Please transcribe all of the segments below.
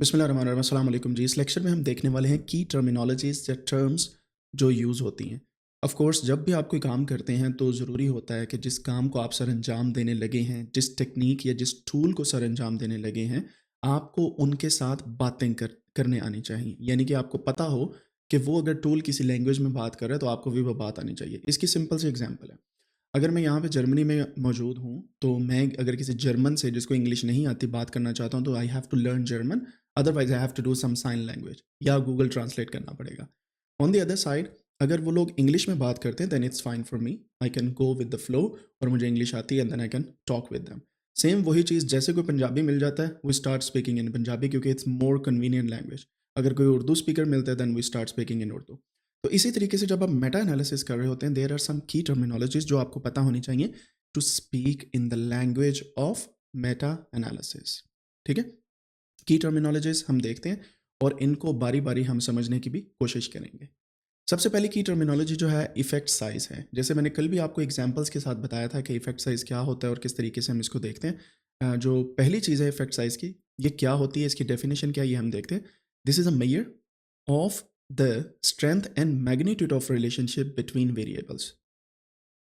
बिस्मिल्लाहिर्रहमानिर्रहीम, अस्सलाम वालेकुम जी। इस लेक्चर में हम देखने वाले हैं की टर्मिनोलॉजीज़ या टर्म्स जो यूज़ होती हैं। ऑफ़ कोर्स जब भी आप कोई काम करते हैं तो ज़रूरी होता है कि जिस काम को आप सरअंजाम देने लगे हैं, जिस टेक्नीक या जिस टूल को सरअंजाम देने लगे हैं, आपको उनके साथ बातें करने आनी चाहिए। यानी कि आपको पता हो कि वो अगर टूल किसी लैंग्वेज में बात कर रहा है तो आपको भी वो बात आनी चाहिए। इसकी सिंपल सी एग्ज़ाम्पल है। अगर मैं यहाँ पे जर्मनी में मौजूद हूँ, तो मैं अगर किसी जर्मन से जिसको इंग्लिश नहीं आती बात करना चाहता हूँ, तो I have to learn German, otherwise I have to do some sign language या गूगल ट्रांसलेट करना पड़ेगा। ऑन द अदर साइड अगर वो लोग इंग्लिश में बात करते हैं, then it's fine for me, I can go with the flow और मुझे इंग्लिश आती है and then I can talk with them. Same वही चीज़ जैसे कोई पंजाबी मिल जाता है, we start speaking in Punjabi क्योंकि इट्स मोर कन्वीनियंट लैंग्वेज। अगर कोई उर्दू स्पीकर मिलता है, then we start speaking in Urdu. तो इसी तरीके से जब आप मेटा एनालिसिस कर रहे होते हैं, देयर आर सम की टर्मिनोलॉजीज जो आपको पता होनी चाहिए to speak in the language of meta analysis. ठीक है, की टर्मिनोलॉजीज हम देखते हैं और इनको बारी बारी हम समझने की भी कोशिश करेंगे। सबसे पहले की टर्मिनोलॉजी जो है इफेक्ट साइज है। जैसे मैंने कल भी आपको एग्जांपल्स के साथ बताया था कि इफेक्ट साइज क्या होता है और किस तरीके से हम इसको देखते हैं। जो पहली चीज़ है इफेक्ट साइज की, ये क्या होती है, इसकी डेफिनेशन क्या है, ये हम देखते हैं। This is a measure of the strength and magnitude of relationship between variables.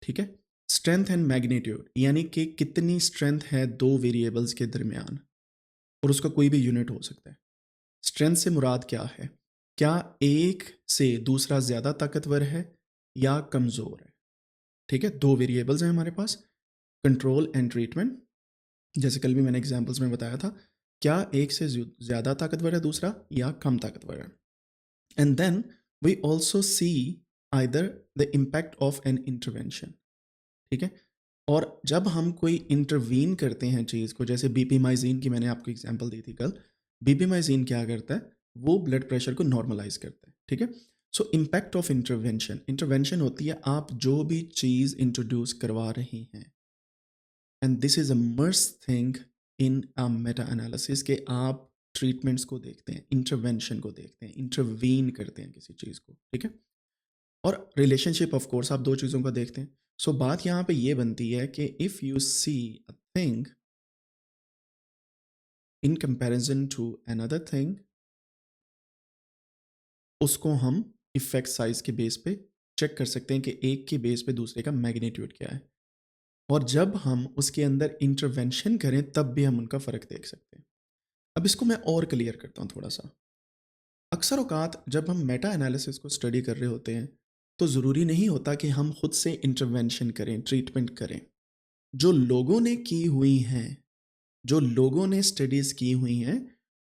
ठीक है, स्ट्रेंथ एंड मैग्नीट्यूड यानी कि कितनी स्ट्रेंथ है दो वेरिएबल्स के दरमियान, और उसका कोई भी यूनिट हो सकता है। स्ट्रेंथ से मुराद क्या है? क्या एक से दूसरा ज़्यादा ताकतवर है या कमज़ोर है? ठीक है, दो वेरिएबल्स हैं हमारे पास, कंट्रोल एंड ट्रीटमेंट। जैसे कल भी मैंने एग्जांपल्स में बताया था, क्या एक से ज़्यादा ताकतवर है दूसरा या कम ताकतवर है। And then we also see either the impact of an intervention. ठीक है, और जब हम कोई इंटरवीन करते हैं चीज़ को, जैसे बीपीमाइजीन की मैंने आपको एग्जांपल दी थी कल। बीपीमाइजीन क्या करता है, वो ब्लड प्रेशर को नॉर्मलाइज करता है। ठीक है, सो इम्पैक्ट ऑफ इंटरवेंशन, इंटरवेंशन होती है आप जो भी चीज़ इंट्रोड्यूस करवा रहे हैं, and this is a must thing in a meta analysis के आप ट्रीटमेंट्स को देखते हैं, इंटरवेंशन को देखते हैं, इंटरवीन करते हैं किसी चीज़ को। ठीक है, और रिलेशनशिप ऑफ कोर्स आप दो चीज़ों का देखते हैं। सो बात यहाँ पे ये बनती है कि if you see a thing in comparison to another thing, उसको हम इफेक्ट साइज के बेस पे चेक कर सकते हैं कि एक के बेस पे दूसरे का मैग्नीट्यूड क्या है, और जब हम उसके अंदर इंटरवेंशन करें तब भी हम उनका फ़र्क देख सकते हैं। अब इसको मैं और क्लियर करता हूँ थोड़ा सा। अक्सर औकात जब हम मेटा एनालिसिस को स्टडी कर रहे होते हैं, तो ज़रूरी नहीं होता कि हम खुद से इंटरवेंशन करें, ट्रीटमेंट करें। जो लोगों ने की हुई हैं, जो लोगों ने स्टडीज़ की हुई हैं,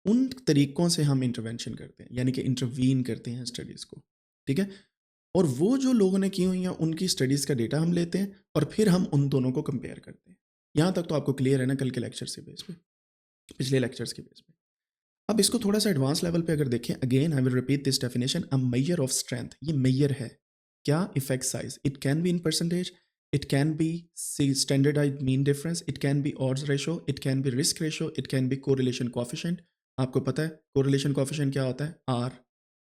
उन तरीकों से हम इंटरवेंशन करते हैं, यानी कि इंटरवीन करते हैं स्टडीज़ को। ठीक है, और वो जो लोगों ने की हुई हैं उनकी स्टडीज़ का डेटा हम लेते हैं और फिर हम उन दोनों को कंपेयर करते हैं। यहाँ तक तो आपको क्लियर है ना, कल के लेक्चर से बेस पे, पिछले लेक्चर्स के बेस पे। अब इसको थोड़ा सा एडवांस लेवल पे अगर देखें, again I will repeat this definition, a measure of strength, ये मेजर है क्या, effect size. It can be in percentage, it can be standardized mean difference, it can be odds ratio, it can be risk ratio, it can be correlation coefficient. आपको पता है correlation coefficient क्या होता है, R.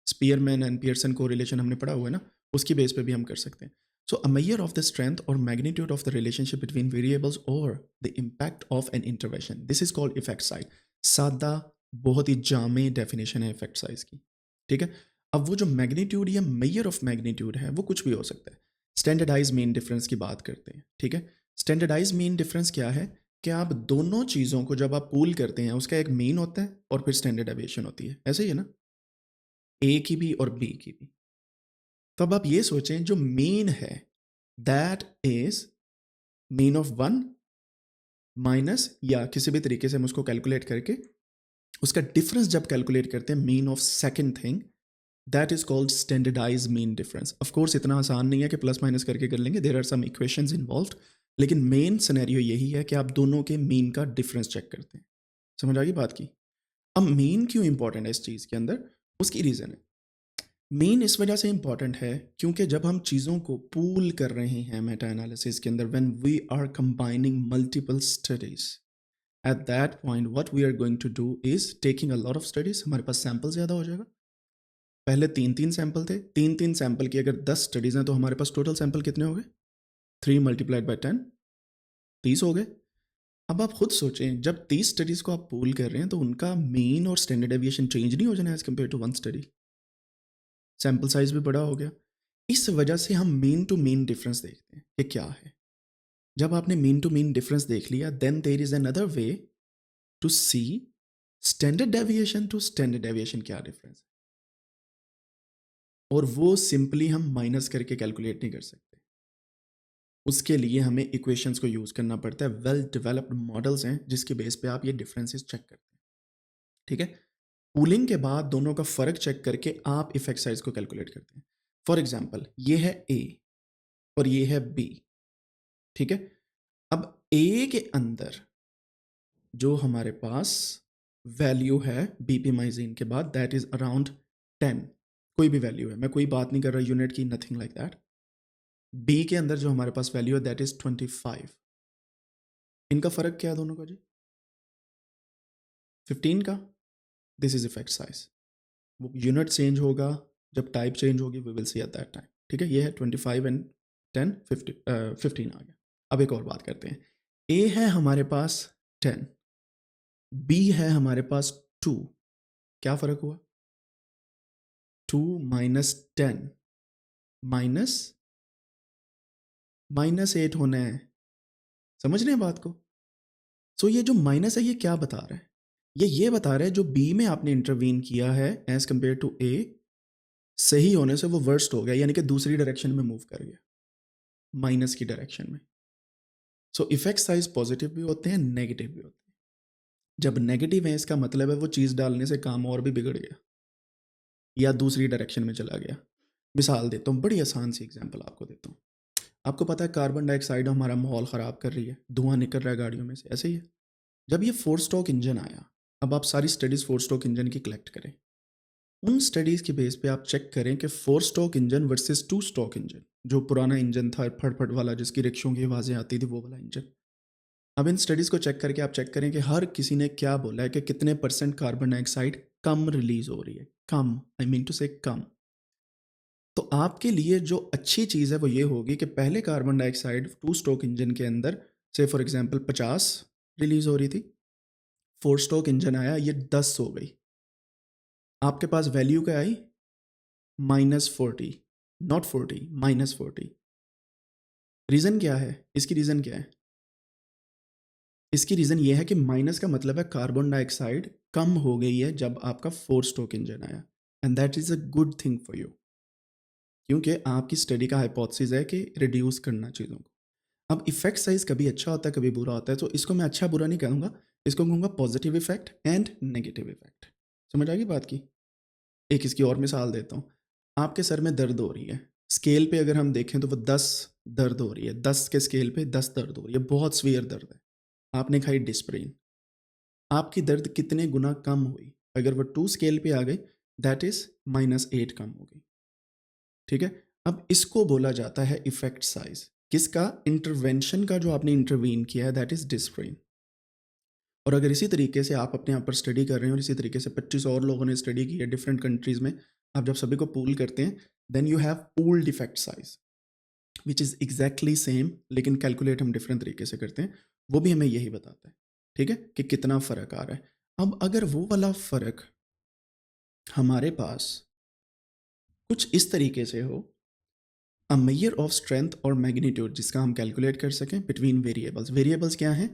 Spearman and Pearson correlation हमने पढ़ा हुआ है ना, उसकी बेस पे भी हम कर सकते हैं। So a measure of the strength और magnitude of the relationship between variables और the impact of an intervention, this is called effect size. सादा, बहुत ही जामे डेफिनेशन है इफेक्ट साइज की। ठीक है, अब वो जो मैग्नीट्यूड या मेजर ऑफ मैग्नीट्यूड है वो कुछ भी हो सकता है। स्टैंडर्डाइज मीन डिफरेंस की बात करते हैं। ठीक है, स्टैंडर्डाइज मीन डिफरेंस क्या है कि आप दोनों चीज़ों को जब आप पूल करते हैं उसका एक मीन होता है और फिर स्टैंडर्ड डेविएशन होती है, ऐसे ही है ना, ए की भी और बी की भी। तो अब आप ये सोचें जो मीन है, that is mean of one minus, या किसी भी तरीके से हम उसको कैलकुलेट करके उसका डिफरेंस जब कैलकुलेट करते हैं mean of second thing, that is called standardize mean difference. Of course इतना आसान नहीं है कि प्लस माइनस करके कर लेंगे, there are some equations involved, लेकिन मेन सिनेरियो यही है कि आप दोनों के मीन का डिफरेंस चेक करते हैं। समझ आ गई बात की? अब मीन क्यों इंपॉर्टेंट है इस चीज़ के अंदर, उसकी रीज़न है। मीन इस वजह से इंपॉर्टेंट है क्योंकि जब हम चीज़ों को पूल कर रहे हैं मेटा एनालिसिस के अंदर, when we are combining multiple studies, at that point what we are going to do is taking a lot of studies, हमारे पास सैंपल ज़्यादा हो जाएगा। पहले तीन तीन सैंपल थे, तीन तीन सैंपल की अगर 10 स्टडीज़ हैं तो हमारे पास टोटल सैंपल कितने हो गए, 3 × 10 30 हो गए। अब आप खुद सोचें, जब 30 स्टडीज़ को आप पूल कर रहे हैं तो उनका मीन और स्टैंडर्ड डेविएशन चेंज नहीं हो जाना as compare to one study? Sample size भी बड़ा हो गया। इस वजह से हम मीन टू मीन डिफरेंस देखते हैं कि क्या है। जब आपने मीन टू मीन डिफरेंस देख लिया, then there is another way to see standard deviation to standard deviation क्या डिफरेंस है, और वो सिंपली हम माइनस करके कैलकुलेट नहीं कर सकते। उसके लिए हमें इक्वेशंस को यूज़ करना पड़ता है। वेल डेवलप्ड मॉडल्स हैं जिसके बेस पे आप ये डिफरेंसेस चेक करते हैं। ठीक है? पूलिंग के बाद दोनों का फ़र्क चेक करके आप इफेक्ट साइज़ को कैलकुलेट करते हैं। फॉर एग्जांपल, ये है ए और ये है बी। ठीक है? अब ए के अंदर जो हमारे पास वैल्यू है बीपीमाइजीन के बाद, दैट इज़ अराउंड 10। कोई भी वैल्यू है, मैं कोई बात नहीं कर रहा यूनिट की, नथिंग लाइक दैट। बी के अंदर जो हमारे पास वैल्यू है दैट इज़ 25। इनका फ़र्क क्या है दोनों का जी? 15 का। This is effect size. वो यूनिट चेंज होगा जब टाइप चेंज होगी, we will see at that time. ठीक है? ये है 25 एंड 10, 15 आ गया। अब एक और बात करते हैं। ए है हमारे पास 10, बी है हमारे पास 2। क्या फ़र्क हुआ? 2 माइनस 10 माइनस -8 होना है। समझ रहे हैं बात को? सो ये जो माइनस है ये क्या बता रहा है? ये बता रहा है जो बी में आपने इंटरवीन किया है एज कंपेयर टू ए, सही होने से वो वर्स्ट हो गया, यानी कि दूसरी डायरेक्शन में मूव कर गया, माइनस की डायरेक्शन में। सो इफेक्ट साइज पॉजिटिव भी होते हैं, नेगेटिव भी होते हैं। जब नेगेटिव है इसका मतलब है वो चीज़ डालने से काम और भी बिगड़ गया या दूसरी डायरेक्शन में चला गया। मिसाल देता हूँ, बड़ी आसान सी एग्जांपल आपको देता हूँ। आपको पता है कार्बन डाइऑक्साइड हमारा माहौल ख़राब कर रही है, धुआं निकल रहा है गाड़ियों में से, ऐसे ही है। जब ये 4 स्ट्रोक इंजन आया, अब आप सारी स्टडीज़ 4 स्ट्रोक इंजन की कलेक्ट करें। उन स्टडीज़ के बेस पे आप चेक करें कि 4 stroke engine versus 2 stroke engine, जो पुराना इंजन था फट-फट वाला जिसकी रिक्शों की आवाज़ें आती थी, वो वाला इंजन। अब इन स्टडीज़ को चेक करके आप चेक करें कि हर किसी ने क्या बोला है कि कितने % कार्बन डाइऑक्साइड कम रिलीज़ हो रही है। कम, आई मीन टू से कम। तो आपके लिए जो अच्छी चीज़ है वो ये होगी कि पहले कार्बन डाइऑक्साइड 2 स्ट्रोक इंजन के अंदर से फॉर एग्जांपल 50 रिलीज़ हो रही थी, 4 स्ट्रोक इंजन आया ये 10 हो गई। आपके पास वैल्यू क्या आई? -40, नॉट 40, -40। रीज़न क्या है? इसकी रीज़न क्या है? इसकी रीज़न ये है कि माइनस का मतलब है कार्बन डाइऑक्साइड कम हो गई है जब आपका 4 स्ट्रोक इंजन आया, and that is a good thing for you, क्योंकि आपकी स्टडी का हाइपोथेसिस है कि रिड्यूस करना चीज़ों को। अब इफेक्ट साइज़ कभी अच्छा होता है, कभी बुरा होता है, तो इसको मैं अच्छा बुरा नहीं कहूँगा, इसको कहूँगा positive effect and negative effect. समझ आ गई बात की? एक इसकी और मिसाल देता हूँ। आपके सर में दर्द हो रही है, स्केल पे अगर हम देखें तो वो 10 दर्द हो रही है, 10 के स्केल पे 10 दर्द हो रही है, बहुत सीवियर दर्द है। आपने खाई डिस्प्रिन, आपकी दर्द कितने गुना कम हुई? अगर वो 2 स्केल पे आ गई, दैट इज़ -8 कम हो गई। ठीक है? अब इसको बोला जाता है इफेक्ट साइज़। किसका? इंटरवेंशन का, जो आपने इंटरवीन किया है, दैट इज़ डिस्प्रिन। और अगर इसी तरीके से आप अपने आप पर स्टडी कर रहे हैं और इसी तरीके से 25 और लोगों ने स्टडी की है डिफरेंट कंट्रीज़ में, आप जब सभी को पूल करते हैं, then you have pooled effect size which is exactly same, लेकिन कैलकुलेट हम डिफरेंट तरीके से करते हैं। वो भी हमें यही बताता है, ठीक है? कि कितना फ़र्क आ रहा है। अब अगर वो वाला फ़र्क हमारे पास कुछ इस तरीके से हो, अ मेजर ऑफ स्ट्रेंथ और मैग्नीट्यूड, जिसका हम कैलकुलेट कर सकें बिटवीन वेरिएबल्स। वेरिएबल्स क्या हैं?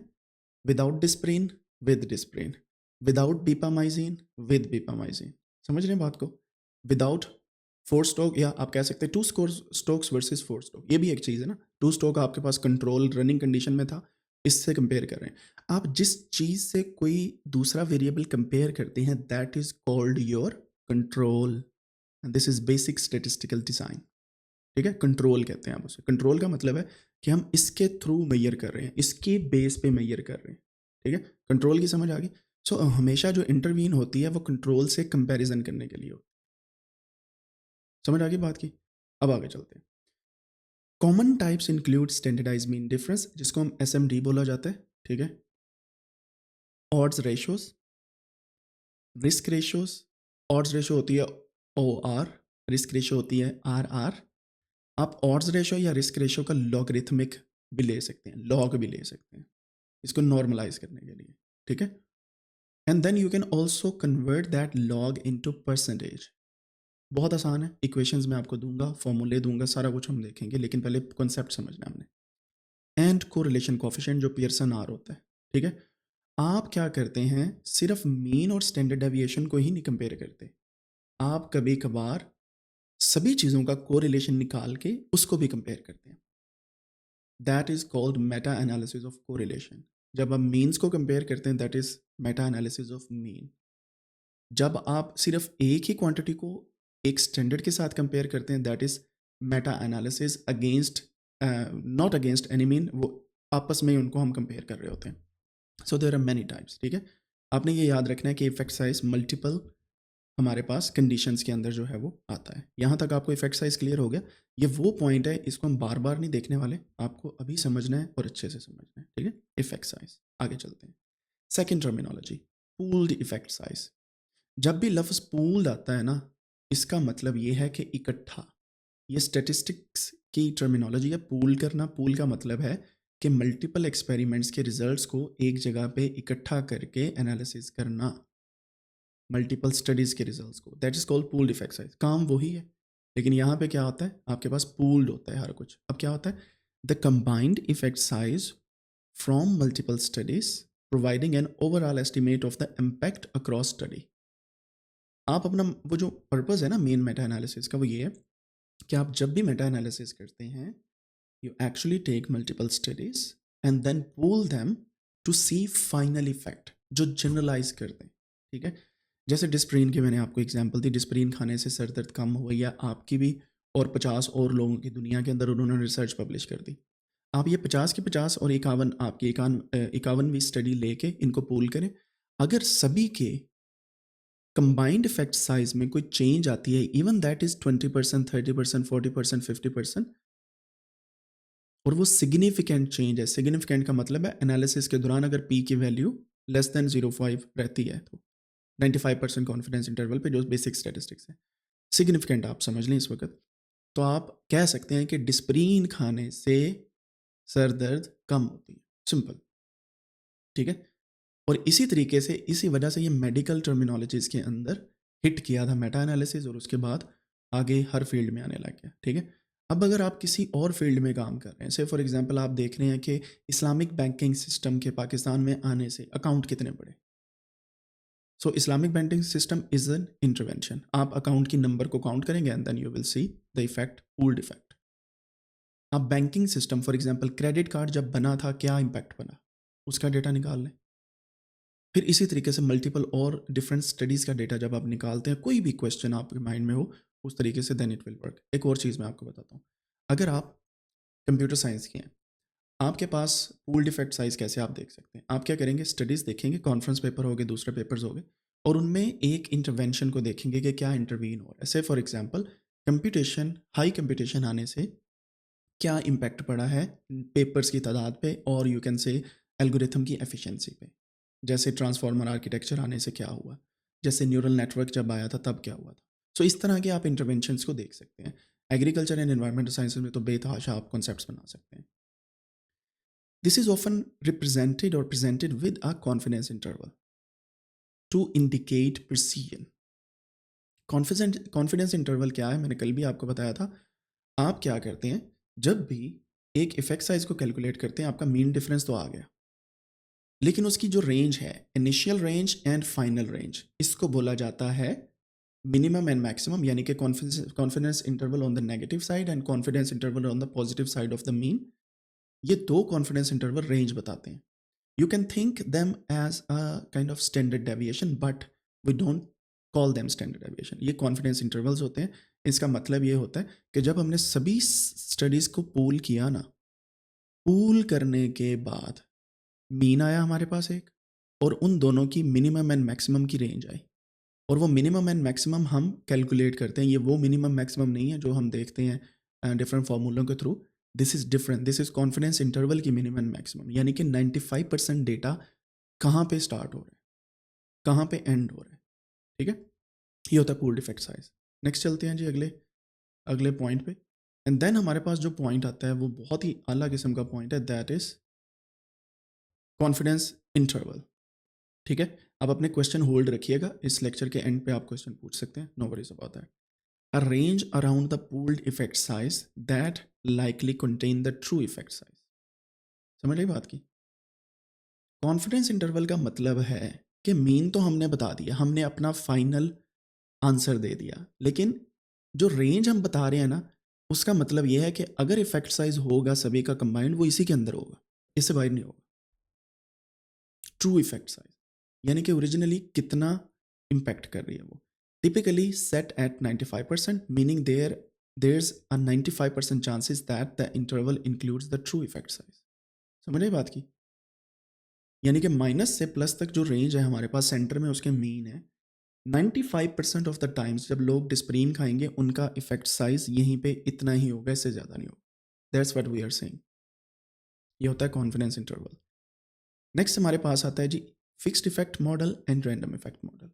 Without disprin, with disprin, without बीपामाइजीन, विद बीपामाइजीन। समझ रहे हैं बात को? विदाउट 4 स्ट्रोक, या आप कह सकते हैं 2 स्ट्रोक्स वर्सेस 4 स्ट्रोक, ये भी एक चीज़ है ना। 2 स्ट्रोक आपके पास कंट्रोल रनिंग कंडीशन में था, इससे कंपेयर कर रहे हैं। आप जिस चीज़ से कोई दूसरा वेरिएबल कंपेयर करते हैं, that is called your control, and this is basic statistical design. ठीक है? कंट्रोल कहते हैं आप उसे। कंट्रोल का मतलब है कि हम इसके थ्रू मेजर कर रहे हैं, इसके बेस पे मेजर कर रहे हैं। ठीक है? कंट्रोल की समझ आ गई? सो हमेशा जो इंटरवीन होती है वो कंट्रोल से कंपैरिजन करने के लिए होती है। समझ आ गई बात की? अब आगे चलते हैं। Common types include standardize mean difference, जिसको हम एसएमडी बोला जाता है। ठीक है? Odds ratios, risk ratios. Odds ratio होती है ओ आर, रिस्क रेशियो होती है आर आर। आप ऑड्स रेशियो या रिस्क रेशियो का लॉगरिथमिक भी ले सकते हैं, लॉग भी ले सकते हैं। इसको नॉर्मलाइज करने के लिए, ठीक है। And then you can also convert that log into percentage. बहुत आसान है, इक्वेशंस मैं आपको दूंगा, फॉर्मूले दूंगा, सारा कुछ हम देखेंगे, लेकिन पहले कॉन्सेप्ट समझना हमने। एंड कोरिलेशन कोफिशिएंट जो पियर्सन आर होता है, ठीक है। आप क्या करते हैं, सिर्फ मीन और स्टैंडर्ड डेविएशन को ही नहीं कंपेयर करते, आप कभी कभार सभी चीज़ों का कोरिलेशन निकाल के उसको भी कंपेयर करते हैं। That is called Meta analysis of correlation. जब आप मीन्स को कंपेयर करते हैं, that is Meta analysis of mean. जब आप सिर्फ एक ही क्वांटिटी को एक स्टैंडर्ड के साथ कंपेयर करते हैं, that is Meta analysis against, not against any mean, वो आपस में उनको हम कंपेयर कर रहे होते हैं। So there are many types, ठीक है। आपने ये याद रखना है कि इफेक्ट साइज मल्टीपल हमारे पास कंडीशंस के अंदर जो है वो आता है। यहाँ तक आपको इफेक्ट साइज क्लियर हो गया। ये वो पॉइंट है, इसको हम बार बार नहीं देखने वाले, आपको अभी समझना है और अच्छे से समझना है, ठीक है। इफेक्ट साइज, आगे चलते हैं। Second terminology, pooled effect size. जब भी लफ्ज़ पूल्ड आता है ना, इसका मतलब ये है कि इकट्ठा। ये स्टेटिस्टिक्स की टर्मिनोलॉजी है, पूल करना। पूल का मतलब है कि मल्टीपल एक्सपेरिमेंट्स के रिजल्ट्स को एक जगह पे इकट्ठा करके एनालिसिस करना, मल्टीपल स्टडीज़ के रिजल्ट्स को, that is called pooled effect size. काम वही है, लेकिन यहाँ पे क्या होता है, आपके पास पूल्ड होता है हर कुछ। अब क्या होता है, the combined effect size from multiple studies providing an overall estimate of the impact across study. आप अपना वो जो पर्पज़ है ना मेन मेटा एनालिसिस का, वो ये है कि आप जब भी मेटा एनालिसिस करते हैं, you actually take multiple studies and then pool them to see final effect जो जनरलाइज कर दें, ठीक है। जैसे डिस्प्रीन की मैंने आपको एग्जांपल दी, डिस्प्रीन खाने से सर दर्द कम हुआ, या आपकी भी और 50 और लोगों की दुनिया के अंदर उन्होंने रिसर्च पब्लिश कर दी। आप ये 50 की 50 और 51 आपकी 51वीं स्टडी लेके इनको पूल करें। अगर सभी के कंबाइंड इफेक्ट साइज में कोई चेंज आती है, इवन दैट इज 20%, 30%, 40%, 50%, और वो सिग्निफिकेंट चेंज है। सिग्निफिकेंट का मतलब है एनालिसिस के दौरान अगर पी की वैल्यू लेस देन 0.5 रहती है, तो 95% कॉन्फिडेंस इंटरवल पे, जो बेसिक स्टेटिस्टिक्स है। सिग्निफिकेंट आप समझ लें इस वक्त, तो आप कह सकते हैं कि डिस्प्रीन खाने से सर दर्द कम होती है, सिंपल, ठीक है। और इसी तरीके से, इसी वजह से ये मेडिकल टर्मिनोलॉजीज़ के अंदर हिट किया था मेटा एनालिसिस, और उसके बाद आगे हर फील्ड में आने लग गया, ठीक है। अब अगर आप किसी और फील्ड में काम कर रहे हैं, से फॉर एग्जांपल आप देख रहे हैं कि इस्लामिक बैंकिंग सिस्टम के पाकिस्तान में आने से अकाउंट कितने बड़े। So Islamic banking system is an intervention. आप अकाउंट की नंबर को काउंट करेंगे and then you will see the effect, pooled effect. आप banking system, for example credit card जब बना था, क्या इम्पैक्ट बना, उसका डेटा निकाल लें। फिर इसी तरीके से मल्टीपल और डिफरेंट स्टडीज़ का डेटा जब आप निकालते हैं, कोई भी क्वेश्चन आपके माइंड में हो उस तरीके से, देन इट विल वर्क। एक और चीज़ मैं आपको बताता हूँ, अगर आप कंप्यूटर साइंस के हैं, आपके पास पूल्ड इफेक्ट साइज कैसे आप देख सकते हैं। आप क्या करेंगे, स्टडीज़ देखेंगे, कॉन्फ्रेंस पेपर हो गए, दूसरे पेपर्स हो गए, और उनमें एक इंटरवेंशन को देखेंगे कि क्या इंटरवीन हो रहा है। से for example computation, high computation आने से क्या इम्पैक्ट पड़ा है पेपर्स की तादाद पे, और यू कैन से एल्गोरिथम की एफिशिएंसी पे। जैसे ट्रांसफॉर्मर आर्किटेक्चर आने से क्या हुआ, जैसे न्यूरल नेटवर्क जब आया था तब क्या हुआ था। सो इस तरह के आप इंटरवेंशंस को देख सकते हैं। एग्रीकल्चर एंड एनवायरमेंटल साइंसेज में तो बेतहाशा आप कॉन्सेप्ट्स बना सकते हैं। दिस इज ऑफन रिप्रेजेंटेड और presented with a confidence interval to indicate precision. Confidence interval क्या है, मैंने कल भी आपको बताया था। आप क्या करते हैं, जब भी एक इफेक्ट साइज को कैलकुलेट करते हैं, आपका मीन डिफरेंस तो आ गया, लेकिन उसकी जो रेंज है, initial range and final range, इसको बोला जाता है मिनिमम एंड मैक्सिमम, यानी कि confidence interval on the negative side and confidence interval on the positive side of the mean. ये दो कॉन्फिडेंस इंटरवल रेंज बताते हैं। You can think them as a kind of standard deviation, but we don't call them standard deviation. ये confidence intervals होते हैं। इसका मतलब ये होता है कि जब हमने सभी स्टडीज़ को पूल किया ना, पूल करने के बाद मीन आया हमारे पास एक, और उन दोनों की मिनिमम एंड मैक्सिमम की रेंज आई, और वो मिनिमम एंड मैक्सिमम हम कैलकुलेट करते हैं। ये वो मिनिमम मैक्सिमम नहीं है जो हम देखते हैं डिफरेंट फार्मूलों के through. This is different, this is confidence interval की मिनिमम एंड मैक्सिमम, यानी कि 95% डेटा कहाँ पे स्टार्ट हो रहा है, कहाँ पे एंड हो रहा है, ठीक है। ये होता है पूल्ड इफेक्ट साइज। नेक्स्ट चलते हैं जी अगले अगले पॉइंट पे। एंड देन हमारे पास जो पॉइंट आता है वो बहुत ही अलग किस्म का पॉइंट है, दैट इज़ कॉन्फिडेंस इंटरवल, ठीक है। आप अपने क्वेश्चन होल्ड रखिएगा, इस लेक्चर के एंड पे आप क्वेश्चन पूछ सकते हैं, no worries about that. A range around the pooled effect size that likely contain the true effect size. समझ रही बात की? कॉन्फिडेंस इंटरवल का मतलब है कि मीन तो हमने बता दिया, हमने अपना फाइनल आंसर दे दिया, लेकिन जो रेंज हम बता रहे हैं ना, उसका मतलब यह है कि अगर इफेक्ट साइज होगा सभी का कंबाइंड, वो इसी के अंदर होगा, इससे बाहर नहीं होगा। ट्रू इफेक्ट साइज यानी कि ओरिजिनली कितना इम्पैक्ट कर रही है वो, typically set at 95%, meaning there's a 95% chances that the interval includes the true effect size। समझ रहे बात की? यानी कि माइनस से प्लस तक जो रेंज है हमारे पास सेंटर में, उसके मीन है 95% ऑफ द टाइम्स जब लोग डिस्प्रीन खाएंगे उनका इफेक्ट साइज यहीं पे इतना ही होगा, इससे ज़्यादा नहीं होगा। That's what we are saying. ये होता है कॉन्फिडेंस इंटरवल। नेक्स्ट हमारे पास आता है जी fixed effect model and random effect model.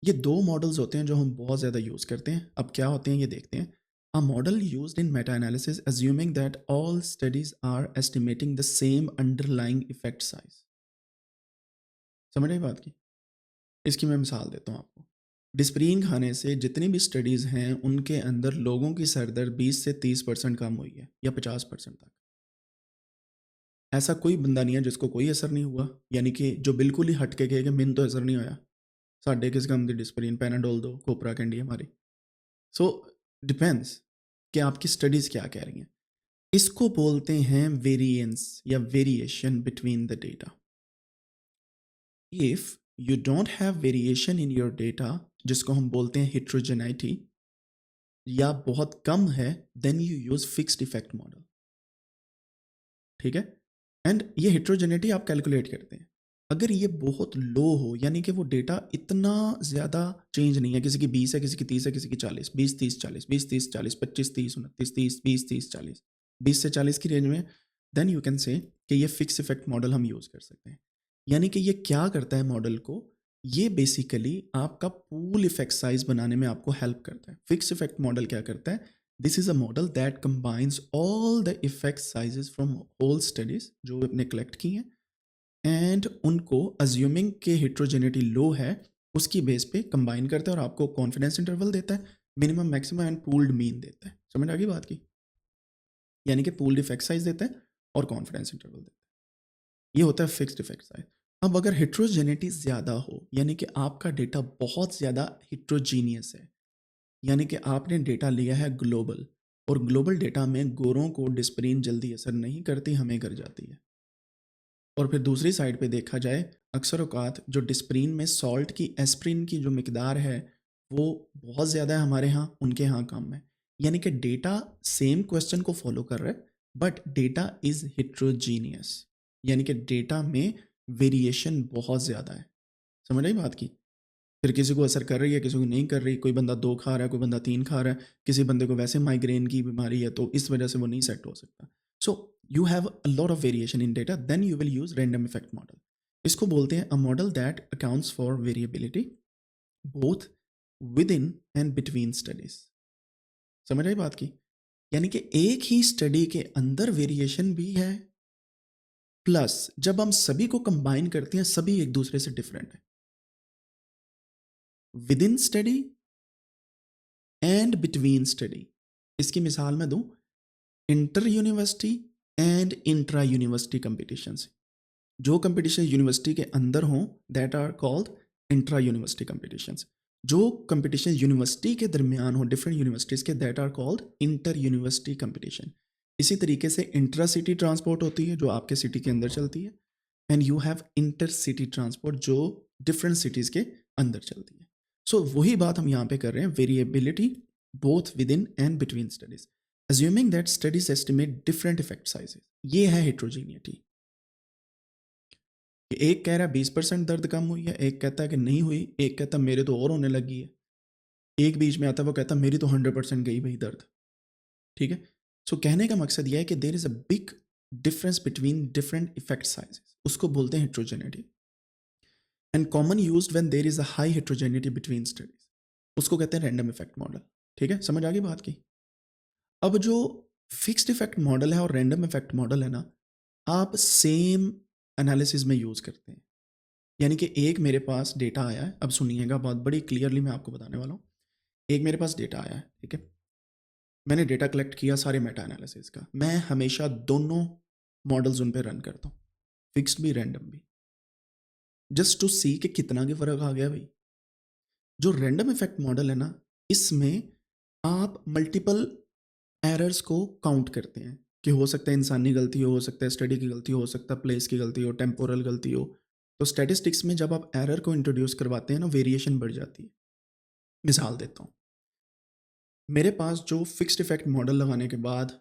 ये दो मॉडल्स होते हैं जो हम बहुत ज़्यादा यूज़ करते हैं। अब क्या होते हैं ये देखते हैं। A model used in meta analysis assuming that all studies are estimating the same underlying effect size. समझ रहे बात की? इसकी मैं मिसाल देता हूँ आपको। डिस्प्रीन खाने से जितनी भी स्टडीज़ हैं उनके अंदर लोगों की सरदर्द 20 से 30% कम हुई है, या 50% तक। ऐसा कोई बंदा नहीं है जिसको कोई असर नहीं हुआ, यानी कि जो बिल्कुल ही हट के कहे कि मैंने तो असर नहीं होया, साढ़े किस काम की डिस्प्रीन, पैनाडोल दो, कोपरा कैंडी हमारी। सो डिपेंड्स कि आपकी स्टडीज़ क्या कह रही हैं। इसको बोलते हैं वेरिएंस या variation between the data. If you don't have variation in your data, जिसको हम बोलते हैं हिट्रोजेनाइटी, या बहुत कम है, then you use fixed effect model. ठीक है। एंड ये हिट्रोजेनिटी आप कैलकुलेट करते हैं। अगर ये बहुत लो हो, यानी कि वो डेटा इतना ज़्यादा चेंज नहीं है, किसी की 20 है, किसी की 30 है, किसी की 40, 20 30 40, 20 30 40, 25 30 29 30, 20 30 40, 20 से 40 की रेंज में, देन यू कैन से कि ये फिक्स इफेक्ट मॉडल हम यूज़ कर सकते हैं। यानी कि ये क्या करता है मॉडल को, ये बेसिकली आपका पूल इफेक्ट साइज बनाने में आपको हेल्प करता है। फिक्स इफेक्ट मॉडल क्या करता है? This is a model that combines all the effect sizes from whole studies जो आपने कलेक्ट की हैं, एंड उनको अज्यूमिंग के हिट्रोजेनिटी लो है उसकी बेस पे कंबाइन करता है और आपको कॉन्फिडेंस इंटरवल देता है, minimum maximum and pooled mean देता है। समझ आ गई बात की? यानी कि पूल्ड इफेक्ट साइज देता है और कॉन्फिडेंस इंटरवल देता है। ये होता है फिक्स्ड इफेक्ट साइज। अब अगर हिट्रोजेनिटी ज़्यादा हो, यानी कि आपका डेटा बहुत ज़्यादा हिट्रोजीनियस है, यानी कि आपने डेटा लिया है ग्लोबल, और ग्लोबल डेटा में गोरों को डिस्प्रीन जल्दी असर नहीं करती, हमें कर जाती है। और फिर दूसरी साइड पे देखा जाए, अक्सर औकात जो डिस्प्रीन में सॉल्ट की, एस्प्रिन की जो मिकदार है वो बहुत ज़्यादा है हमारे यहाँ, उनके यहाँ कम है। यानी कि डेटा सेम क्वेश्चन को फॉलो कर रहा है, बट डेटा इज़ हिट्रोजीनियस, यानी कि डेटा में वेरिएशन बहुत ज़्यादा है। समझ आई बात की? फिर किसी को असर कर रही है, किसी को नहीं कर रही। कोई बंदा 2 खा रहा है, कोई बंदा 3 खा रहा है, किसी बंदे को वैसे माइग्रेन की बीमारी है तो इस वजह से वो नहीं सेट हो सकता। So you have a lot of variation in data, then you will use random effect model. इसको बोलते हैं a model that accounts for variability both within and between studies. समझ आई बात की? यानी कि एक ही स्टडी के अंदर वेरिएशन भी है, प्लस जब हम सभी को कंबाइन करते हैं सभी एक दूसरे से डिफरेंट है, within study and between study. इसकी मिसाल मैं दूं, inter university and intra university competitions. जो कंपटीशन यूनिवर्सिटी के अंदर हों that are called intra university competitions. जो कंपटीशन यूनिवर्सिटी के दरमियान हो डिफरेंट यूनिवर्सिटीज़ के, that are called inter university competition. इसी तरीके से इंट्रा सिटी ट्रांसपोर्ट होती है जो आपके सिटी के अंदर चलती है, and you have inter city transport जो डिफरेंट सिटीज़ के अंदर चलती है। सो वही बात हम यहाँ पे कर रहे हैं, variability both within and between studies, assuming that studies estimate different effect sizes. ये है हेट्रोजीनिटी। एक कह रहा है 20% दर्द कम हुई है, एक कहता है कि नहीं हुई, एक कहता है मेरे तो और होने लगी है, एक बीच में आता है वो कहता है मेरी तो 100% गई भाई दर्द। ठीक है। सो कहने का मकसद यह है कि there is a big difference between different effect sizes, उसको बोलते हैं heterogeneity. And common used when there is a high heterogeneity between studies, उसको कहते हैं रैंडम इफेक्ट मॉडल। ठीक है, समझ आ गई बात की? अब जो फिक्स्ड इफेक्ट मॉडल है और रैंडम इफेक्ट मॉडल है ना, आप सेम एनालिसिस में यूज़ करते हैं। यानी कि एक मेरे पास डेटा आया है, अब सुनिएगा बहुत बड़ी क्लियरली मैं आपको बताने वाला हूँ। एक मेरे पास डेटा आया है, ठीक है? मैंने डेटा कलेक्ट किया सारे मेटा एनालिसिस का। मैं हमेशा दोनों मॉडल्स उन पे रन करता हूँ, फिक्स्ड भी, रैंडम भी, जस्ट टू सी कि कितना के फ़र्क आ गया भाई। जो रैंडम इफेक्ट मॉडल है ना, इसमें आप मल्टीपल एरर्स को काउंट करते हैं कि हो सकता है इंसानी गलती हो सकता है स्टडी की गलती हो सकता है प्लेस की गलती हो, टेम्पोरल गलती हो। तो स्टैटिस्टिक्स में जब आप एरर को इंट्रोड्यूस करवाते हैं ना, वेरिएशन बढ़ जाती है। मिसाल देता हूँ, मेरे पास जो फिक्स्ड इफेक्ट मॉडल लगाने के बाद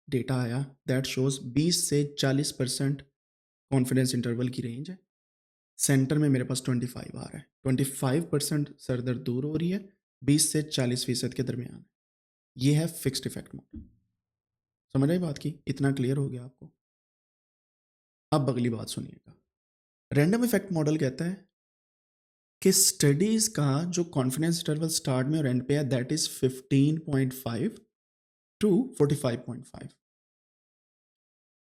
डेटा आया, दैट शोज 20 से 40% कॉन्फिडेंस इंटरवल की रेंज है। सेंटर में मेरे पास 25 आ रहा है, 25% सर दर्द दूर हो रही है, 20 से 40% के दरमियान। ये है फिक्स्ड इफेक्ट मॉडल। समझ आई बात की? इतना क्लियर हो गया आपको? अब अगली बात सुनिएगा। रैंडम इफेक्ट मॉडल कहता है कि स्टडीज का जो कॉन्फिडेंस इंटरवल स्टार्ट में और एंड पे है, दैट इज 15.5 टू 45.5,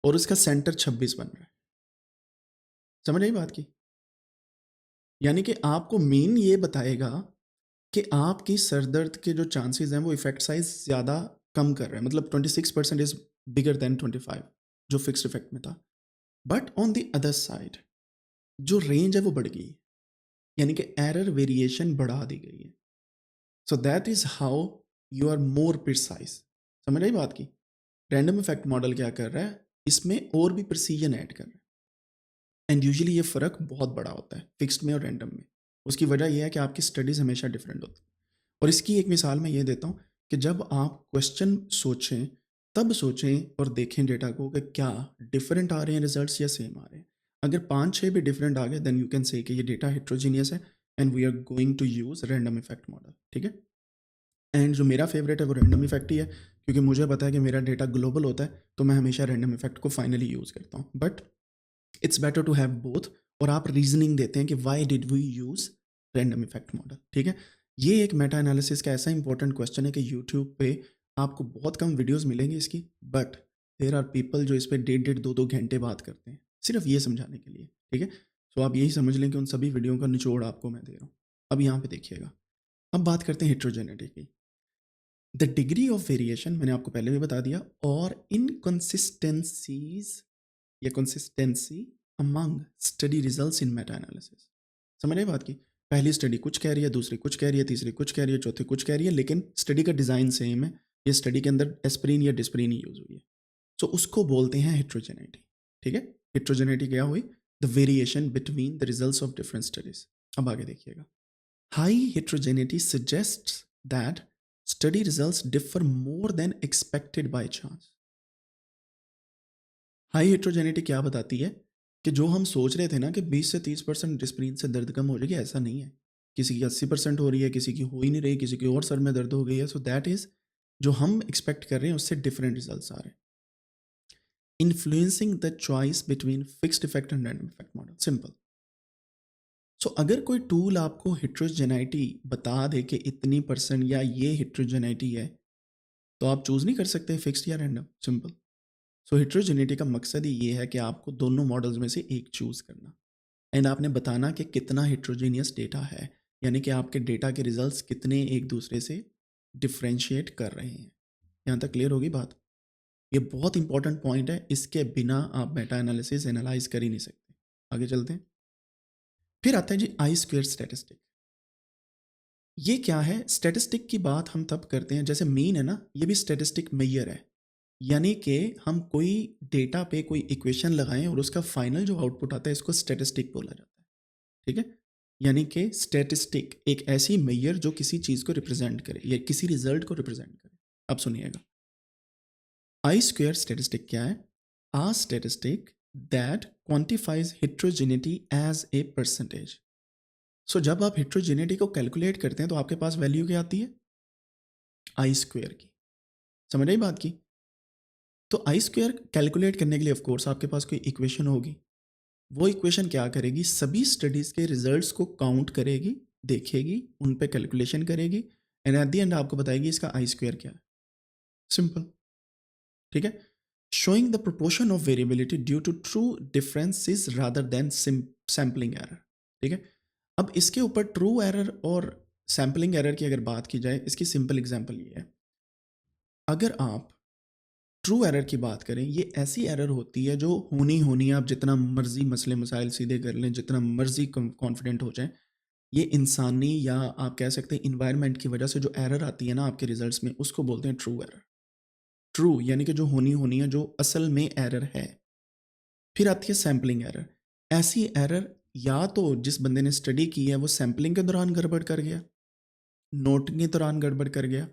और उसका सेंटर 26 बन रहा है। समझ आई बात की? यानी कि आपको मीन ये बताएगा कि आपकी सरदर्द के जो चांसेस हैं वो इफेक्ट साइज ज़्यादा कम कर रहे हैं, मतलब 26% इज बिगर देन 25 जो फिक्स्ड इफेक्ट में था। But on the other side जो रेंज है वो बढ़ गई है, यानी कि एरर वेरिएशन बढ़ा दी गई है। So that is how you are more precise. समझ आई बात की? रैंडम इफेक्ट मॉडल क्या कर रहा है, इसमें और भी प्रिसीजन ऐड कर रहा है। एंड यूजुअली ये फ़र्क बहुत बड़ा होता है फिक्स्ड में और रैंडम में। उसकी वजह यह है कि आपकी स्टडीज़ हमेशा डिफरेंट होती है। और इसकी एक मिसाल मैं ये देता हूँ कि जब आप क्वेश्चन सोचें, तब सोचें और देखें डेटा को कि क्या डिफरेंट आ रहे हैं रिजल्ट्स या सेम आ रहे हैं। अगर 5-6 भी डिफरेंट आ गए, देन यू कैन से कि ये डेटा हेट्रोजीनियस है and we are going to use random effect model. ठीक है? एंड जो मेरा फेवरेट है वो रैंडम इफेक्ट ही है, क्योंकि मुझे पता है कि मेरा डेटा ग्लोबल होता है, तो मैं हमेशा रैंडम इफेक्ट को फाइनली यूज़ करता हूँ। But it's better to have both. और आप रीजनिंग देते हैं कि why did we use random effect model. ठीक है? ये एक मेटा एनालिसिस का ऐसा इंपॉर्टेंट क्वेश्चन है कि यूट्यूब पे आपको बहुत कम वीडियोस मिलेंगी इसकी, बट देर आर पीपल जो इस पर 1.5-2 घंटे बात करते हैं सिर्फ ये समझाने के लिए। ठीक है? तो आप यही समझ लें कि उन सभी वीडियो का निचोड़ आपको मैं दे रहा हूँ। अब यहाँ पे देखिएगा, अब बात करते हैं हेट्रोजेनिटी की। द डिग्री ऑफ वेरिएशन मैंने आपको पहले भी बता दिया, और इनकंसिस्टेंसीज या consistency among study results in meta analysis. समझ रहे बात की? पहली स्टडी कुछ कह रही है, दूसरी कुछ कह रही है, तीसरी कुछ कह रही है, चौथी कुछ कह रही है, लेकिन स्टडी का डिज़ाइन सेम है। ये स्टडी के अंदर एस्प्रिन या डिस्प्रिन यूज हुई है। सो उसको बोलते हैं हेट्रोजेनिटी। ठीक है? हेट्रोजेनिटी क्या हुई? The variation between the results of different studies. अब आगे देखिएगा। High heterogeneity suggests that study results differ more than expected by chance. High heterogeneity क्या बताती है कि जो हम सोच रहे थे ना कि 20 से 30% डिस्प्रीन से दर्द कम हो जाएगी, ऐसा नहीं है। किसी की 80% हो रही है, किसी की हो ही नहीं रही, किसी की और सर में दर्द हो गई है। सो दैट इज जो हम एक्सपेक्ट कर रहे हैं उससे डिफरेंट रिजल्ट्स आ रहे हैं। Influencing the choice between fixed effect and random effect model. Simple. So अगर कोई टूल आपको हेट्रोजेनिटी बता दे कि इतनी परसेंट या ये हेट्रोजेनिटी है, तो आप चूज़ नहीं कर सकते फिक्स्ड या रैंडम। सिंपल। सो हेट्रोजेनिटी का मकसद ही ये है कि आपको दोनों मॉडल्स में से एक चूज़ करना, एंड आपने बताना कि कितना हेट्रोजीनियस डेटा है, यानी कि आपके डेटा के रिजल्ट्स कितने एक दूसरे से डिफ्रेंशिएट कर रहे हैं। यहाँ तक क्लियर होगी बात? ये बहुत इंपॉर्टेंट पॉइंट है, इसके बिना आप मेटा एनालिसिस एनालाइज कर ही नहीं सकते। आगे चलते हैं। फिर आता है जी आई स्क्वेयर स्टैटिस्टिक। ये क्या है? स्टैटिस्टिक की बात हम तब करते हैं, जैसे मीन है ना, ये भी स्टैटिस्टिक मेजर है। यानी कि हम कोई डेटा पे कोई इक्वेशन लगाएं और उसका फाइनल जो आउटपुट आता है, इसको स्टैटिस्टिक बोला जाता है। ठीक है? यानी कि स्टैटिस्टिक एक ऐसी मेजर जो किसी चीज़ को रिप्रेजेंट करे या किसी रिजल्ट को रिप्रेजेंट करे। अब सुनिएगा, आई स्क्वेयर स्टैटिस्टिक क्या है? A statistic that quantifies heterogeneity as a percentage. So जब आप हेट्रोजेनिटी को कैलकुलेट करते हैं तो आपके पास वैल्यू क्या आती है? आई स्क्वेयर की। समझ आई बात की? तो आई स्क्वेयर कैलकुलेट करने के लिए ऑफकोर्स आपके पास कोई इक्वेशन होगी। वो इक्वेशन क्या करेगी? सभी स्टडीज़ के रिजल्ट्स को काउंट करेगी, देखेगी, उन पे कैलकुलेशन करेगी, एंड एट द एंड आपको बताएगी इसका आई स्क्वेयर क्या है। सिंपल। ठीक है? showing the proportion of variability due to true differences rather than sampling error। ठीक है, अब इसके ऊपर ट्रू एरर और सैम्पलिंग एरर की अगर बात की जाए, इसकी सिंपल एग्जांपल ये है, अगर आप ट्रू एरर की बात करें, ये ऐसी एरर होती है जो होनी होनी है, आप जितना मर्जी मसले मसाइल सीधे कर लें, जितना मर्जी कॉन्फिडेंट हो जाएं, ये इंसानी या आप कह सकते हैं इन्वायरमेंट की वजह से जो एरर आती है ना आपके रिजल्ट्स में, उसको बोलते हैं ट्रू एरर। ट्रू यानी कि जो होनी होनी है, जो असल में एरर है। फिर आती है सैम्पलिंग एरर। ऐसी एरर या तो जिस बंदे ने स्टडी की है वो सैम्पलिंग के दौरान गड़बड़ कर गया, नोटिंग के दौरान गड़बड़ कर गया,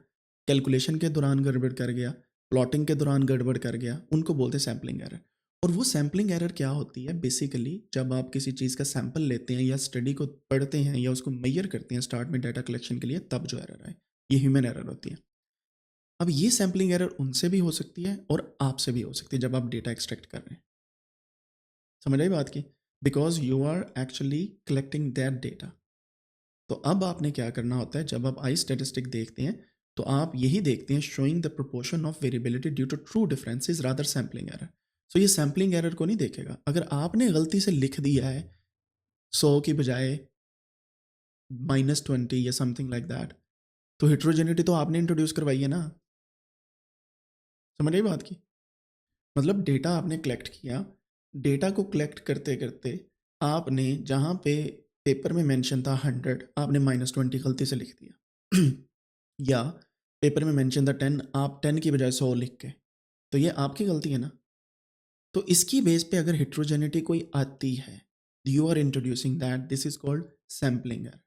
कैलकुलेशन के दौरान गड़बड़ कर गया, प्लॉटिंग के दौरान गड़बड़ कर गया, उनको बोलते हैं सैम्पलिंग एरर। और वो सैम्पलिंग एरर क्या होती है? बेसिकली जब आप किसी चीज़ का सैंपल लेते हैं या स्टडी को पढ़ते हैं या उसको मेजर करते हैं स्टार्ट में डाटा कलेक्शन के लिए, तब जो एरर आए, ये ह्यूमन एरर होती है। अब ये सैम्पलिंग एरर उनसे भी हो सकती है और आपसे भी हो सकती है जब आप डेटा एक्सट्रैक्ट कर रहे हैं। समझ आई बात की? Because you are actually collecting that data. तो अब आपने क्या करना होता है, जब आप आई स्टेटिस्टिक देखते हैं तो आप यही देखते हैं, showing the proportion of variability due to true differences rather sampling error. So ये सैम्पलिंग एरर को नहीं देखेगा। अगर आपने गलती से लिख दिया है 100 की बजाय -20 या समथिंग लाइक दैट, तो हिट्रोजेनिटी तो आपने इंट्रोड्यूस करवाई है ना। समझ आई बात की? मतलब डेटा आपने कलेक्ट किया, डेटा को कलेक्ट करते करते आपने जहाँ पे पेपर में मेंशन था 100, आपने -20 गलती से लिख दिया या पेपर में मेंशन था 10, आप 10 की बजाय 100 लिख के, तो ये आपकी गलती है ना। तो इसकी बेस पे अगर हिट्रोजेनिटी कोई आती है, you are introducing that, this is called sampling error.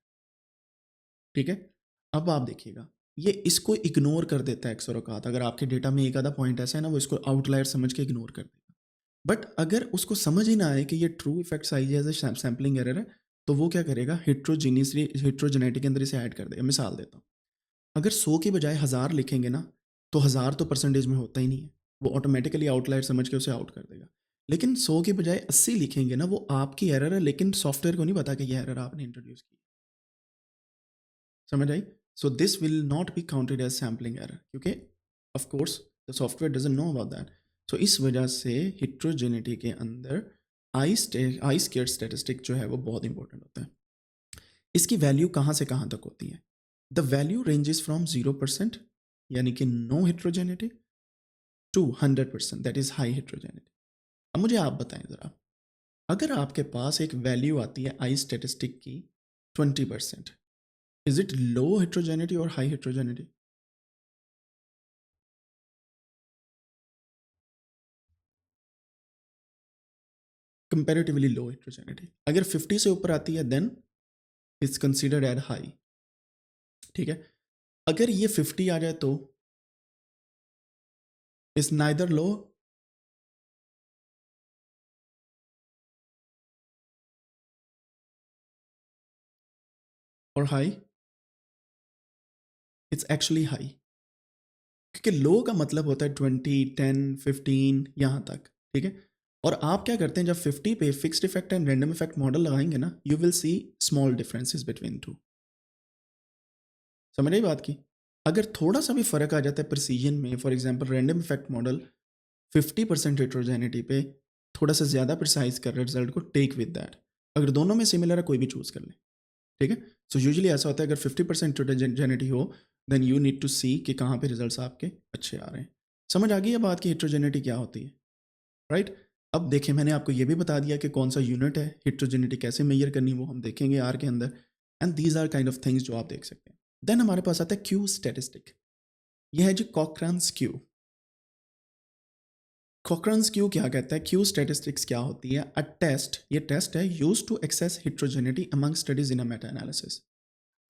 ठीक है, अब आप देखिएगा, ये इसको इग्नोर कर देता है अक्सर औकात। अगर आपके डेटा में एक आधा पॉइंट ऐसा है ना, वो इसको आउटलायर समझ के इग्नोर कर देगा। बट अगर उसको समझ ही ना आए कि ये true effect size as a sampling error है, तो वो क्या करेगा, हिट्रोजेनेटी के अंदर इसे ऐड कर देगा। मिसाल देता हूँ, अगर 100 की बजाय 1000 लिखेंगे ना, तो 1000 तो परसेंटेज में होता ही नहीं है, वो ऑटोमेटिकली आउटलायर समझ के उसे आउट कर देगा। लेकिन 100 की बजाय 80 लिखेंगे ना, वो आपकी एरर है, लेकिन सॉफ्टवेयर को नहीं पता कि ये एरर आपने इंट्रोड्यूस की। समझ आई? So this will not be counted as sampling error, क्योंकि of course the software doesn't know about that. So इस वजह से हिट्रोजेनिटी के अंदर आई स्केयर स्टेटिस्टिक जो है वो बहुत इंपॉर्टेंट होता है। इसकी वैल्यू कहाँ से कहाँ तक होती है? द वैल्यू रेंजेस फ्रॉम 0% यानी कि no heterogeneity to 100% that is high heterogeneity. अब मुझे आप बताएं ज़रा, अगर आपके पास एक वैल्यू आती है आई स्टेटिस्टिक की 20%, इज इट लो हिट्रोजेनिटी और high heterogeneity? Comparatively low heterogeneity. अगर 50 से ऊपर आती है then it's considered as high. ठीक है, अगर ये 50 आ जाए तो इट्स नाइदर लो और हाई, इट्स एक्चुअली हाई। क्योंकि लो का मतलब होता है 20, 10, 15 यहाँ तक। ठीक है, और आप क्या करते हैं, जब 50 पे fixed effect and random effect model लगाएंगे ना, you will C small differences between two. समझ आई बात की? अगर थोड़ा सा भी फर्क आ जाता है प्रिसीजन में, for example random effect model 50% heterogeneity पे थोड़ा सा ज़्यादा प्रिसाइज कर रहा है रिजल्ट को, टेक विद दैट। अगर दोनों में सिमिलर है, कोई भी चूज़ कर ले। ठीक है, सो यूजुअली ऐसा होता है, अगर 50% हेट्रोजेनिटी हो, देन यू नीड टू सी कि कहाँ पे रिजल्ट्स आपके अच्छे आ रहे हैं। समझ आ गई है बात की हेट्रोजेनिटी क्या होती है, राइट? अब देखें, मैंने आपको ये भी बता दिया कि कौन सा यूनिट है, हेट्रोजेनिटी कैसे मेजर करनी, वो हम देखेंगे आर के अंदर। And these are kind of things जो आप देख सकते हैं। देन हमारे पास आता है क्यू स्टैटिस्टिक। यह है जी कॉकरन्स क्यू। कॉकरन्स क्यू क्या कहता है, क्यू स्टैटिस्टिक्स क्या होती है? अ टेस्ट, ये टेस्ट है use to access heterogeneity among studies in a meta analysis.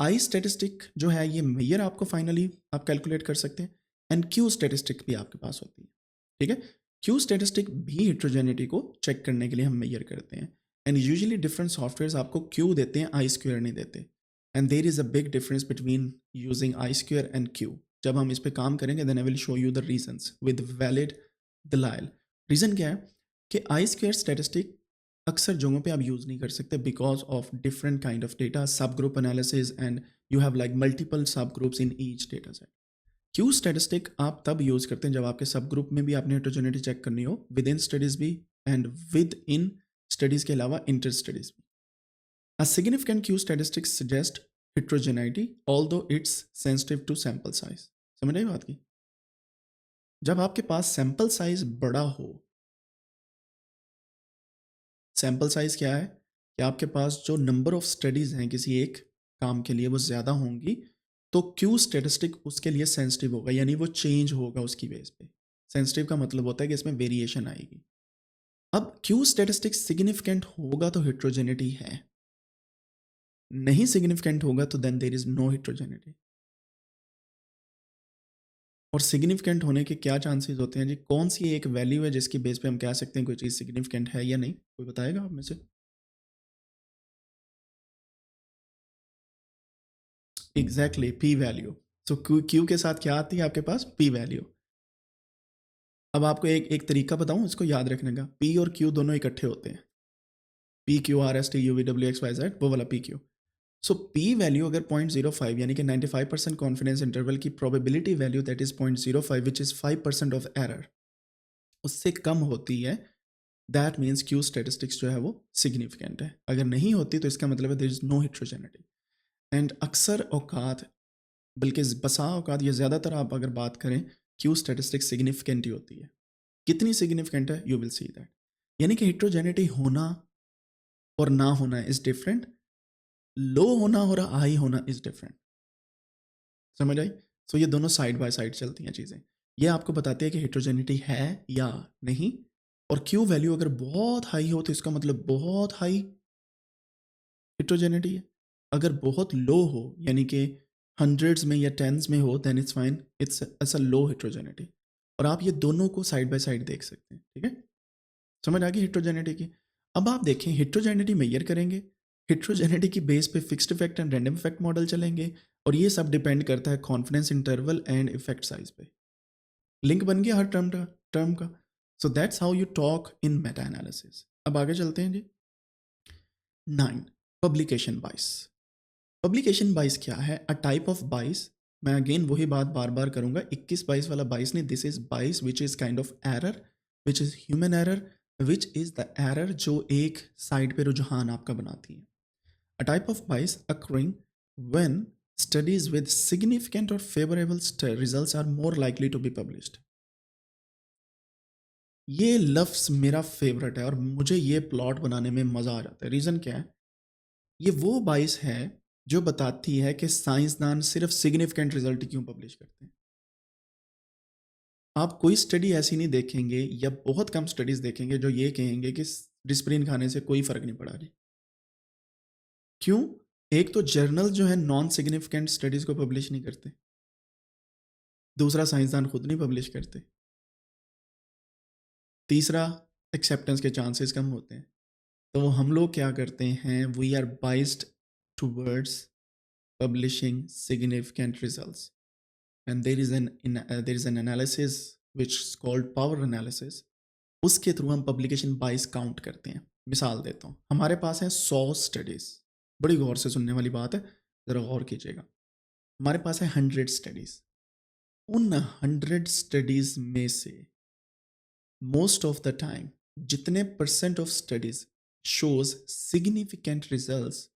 I statistic जो है ये मेजर आपको फाइनली आप कैलकुलेट कर सकते हैं, एंड क्यू स्टैटिस्टिक भी आपके पास होती है। ठीक है, क्यू स्टैटिस्टिक भी हेट्रोजेनिटी को चेक करने के लिए हम मेजर करते हैं, एंड यूजुअली डिफरेंट सॉफ्टवेयर आपको क्यू देते हैं, आई स्क्वेयर नहीं देते। And there is a big difference between using I square and Q. जब हम इस पर काम करेंगे then I will show you the reasons with valid दलाइल। रीज़न क्या है कि आई स्क्वेयर स्टैटिस्टिक अक्सर जगहों पे आप यूज़ नहीं कर सकते because of different kind of data, sub group analysis, and you have like multiple sub groups in each data set. Q statistic आप तब यूज़ करते हैं जब आपके सब ग्रुप में भी आपने हेटेरोजेनिटी चेक करनी हो, विद इन स्टडीज़ भी एंड विद इन स्टडीज़ के अलावा इंटर स्टडीज़ भी। A significant Q statistics suggest heterogeneity although it's sensitive to sample size. समझ आई बात की? जब आपके पास सैंपल साइज बड़ा हो, सैंपल साइज क्या है कि आपके पास जो नंबर ऑफ स्टडीज़ हैं किसी एक काम के लिए वो ज़्यादा होंगी, तो क्यू स्टैटिस्टिक उसके लिए सेंसिटिव होगा, यानी वो चेंज होगा उसकी बेस पे। सेंसिटिव का मतलब होता है कि इसमें वेरिएशन आएगी। अब क्यू स्टैटिस्टिक सिग्निफिकेंट होगा तो हेट्रोजेनिटी है, नहीं सिग्निफिकेंट होगा तो then there is no heterogeneity. और सिग्निफिकेंट होने के क्या चांसेस होते हैं जी? कौन सी एक वैल्यू है जिसकी बेस पे हम कह सकते हैं कोई चीज़ सिग्निफिकेंट है या नहीं? कोई बताएगा आप में से? Exactly P value. So Q Q के साथ क्या आती है आपके पास? P value. अब आपको एक एक तरीका बताऊं इसको याद रखने का। पी और क्यू दोनों इकट्ठे होते हैं। P Q R S T U V W X Y Z, वो वाला P Q. So P value अगर 0.05 यानी कि 95% कॉन्फिडेंस इंटरवल की probability value that is 0.05 which is 5% of error, उससे कम होती है, दैट मीन्स क्यू स्टेटिस्टिक्स जो है वो सिग्निफिकेंट है। अगर नहीं होती तो इसका मतलब है there is no heterogeneity. And अक्सर औकात, बल्कि बसा औकात, ये ज़्यादातर आप अगर बात करें, क्यू स्टेटिस्टिक्स सिग्निफिकेंट ही होती है। कितनी सिग्निफिकेंट है? You will see that. यानी कि हेट्रोजेनिटी होना और ना होना इज डिफरेंट, लो होना और हाई होना इज डिफरेंट। समझ आई? सो ये दोनों साइड बाय साइड चलती हैं चीज़ें। ये आपको बताती है कि हेट्रोजेनिटी है या नहीं। और क्यू वैल्यू अगर बहुत हाई हो तो इसका मतलब बहुत हाई हेट्रोजेनिटी है। अगर बहुत लो हो यानी कि हंड्रेड्स में या टेंस में हो, देन इट्स फाइन, इट्स ऐसा लो हेट्रोजेनिटी। और आप ये दोनों को साइड बाय साइड देख सकते हैं। ठीक है, समझ आ गई हेट्रोजेनिटी की? अब आप देखें, हेट्रोजेनिटी मेजर करेंगे, हेट्रोजेनिटी की बेस पे fixed effect and random effect model चलेंगे, और ये सब डिपेंड करता है confidence interval and effect size पे। लिंक बन गया हर टर्म का। So that's how you talk in meta analysis. अब आगे चलते हैं जी। 9, पब्लिकेशन बाइस। पब्लिकेशन बाइस क्या है? अ टाइप ऑफ बाइस। मैं अगेन वही बात बार बार करूंगा, 21 बाइस वाला बाइस नहीं, this is bias which is kind of error, which is human error, which is the error जो एक साइड पे रुझान आपका बनाती है। A type of bias occurring when studies with significant और favourable results are more likely to be published. ये लफ्ज़ मेरा फेवरेट है और मुझे ये प्लॉट बनाने में मज़ा आ जाता है। रीज़न क्या है? ये वो बाइस है जो बताती है कि साइंसदान सिर्फ सिग्निफिकेंट रिजल्ट क्यों पब्लिश करते हैं। आप कोई स्टडी ऐसी नहीं देखेंगे या बहुत कम स्टडीज़ देखेंगे जो ये कहेंगे कि डिस्प्रिन खाने से कोई फ़र्क नहीं पड़ा जी। क्यों? एक तो जर्नल जो है नॉन सिग्निफिकेंट स्टडीज़ को पब्लिश नहीं करते, दूसरा साइंसदान खुद नहीं पब्लिश करते, तीसरा एक्सेप्टेंस के चांसेस कम होते हैं। तो हम लोग क्या करते हैं? We are biased towards publishing significant results, and there is an analysis which is called power analysis। उसके थ्रू हम पब्लिकेशन बाइस काउंट करते हैं। मिसाल देता हूँ, हमारे पास है 100 स्टडीज़। बड़ी गौर से सुनने वाली बात है, ज़रा गौर कीजिएगा। हमारे पास है 100 स्टडीज़। उन 100 स्टडीज़ में से मोस्ट ऑफ द टाइम जितने percent of studies shows significant results,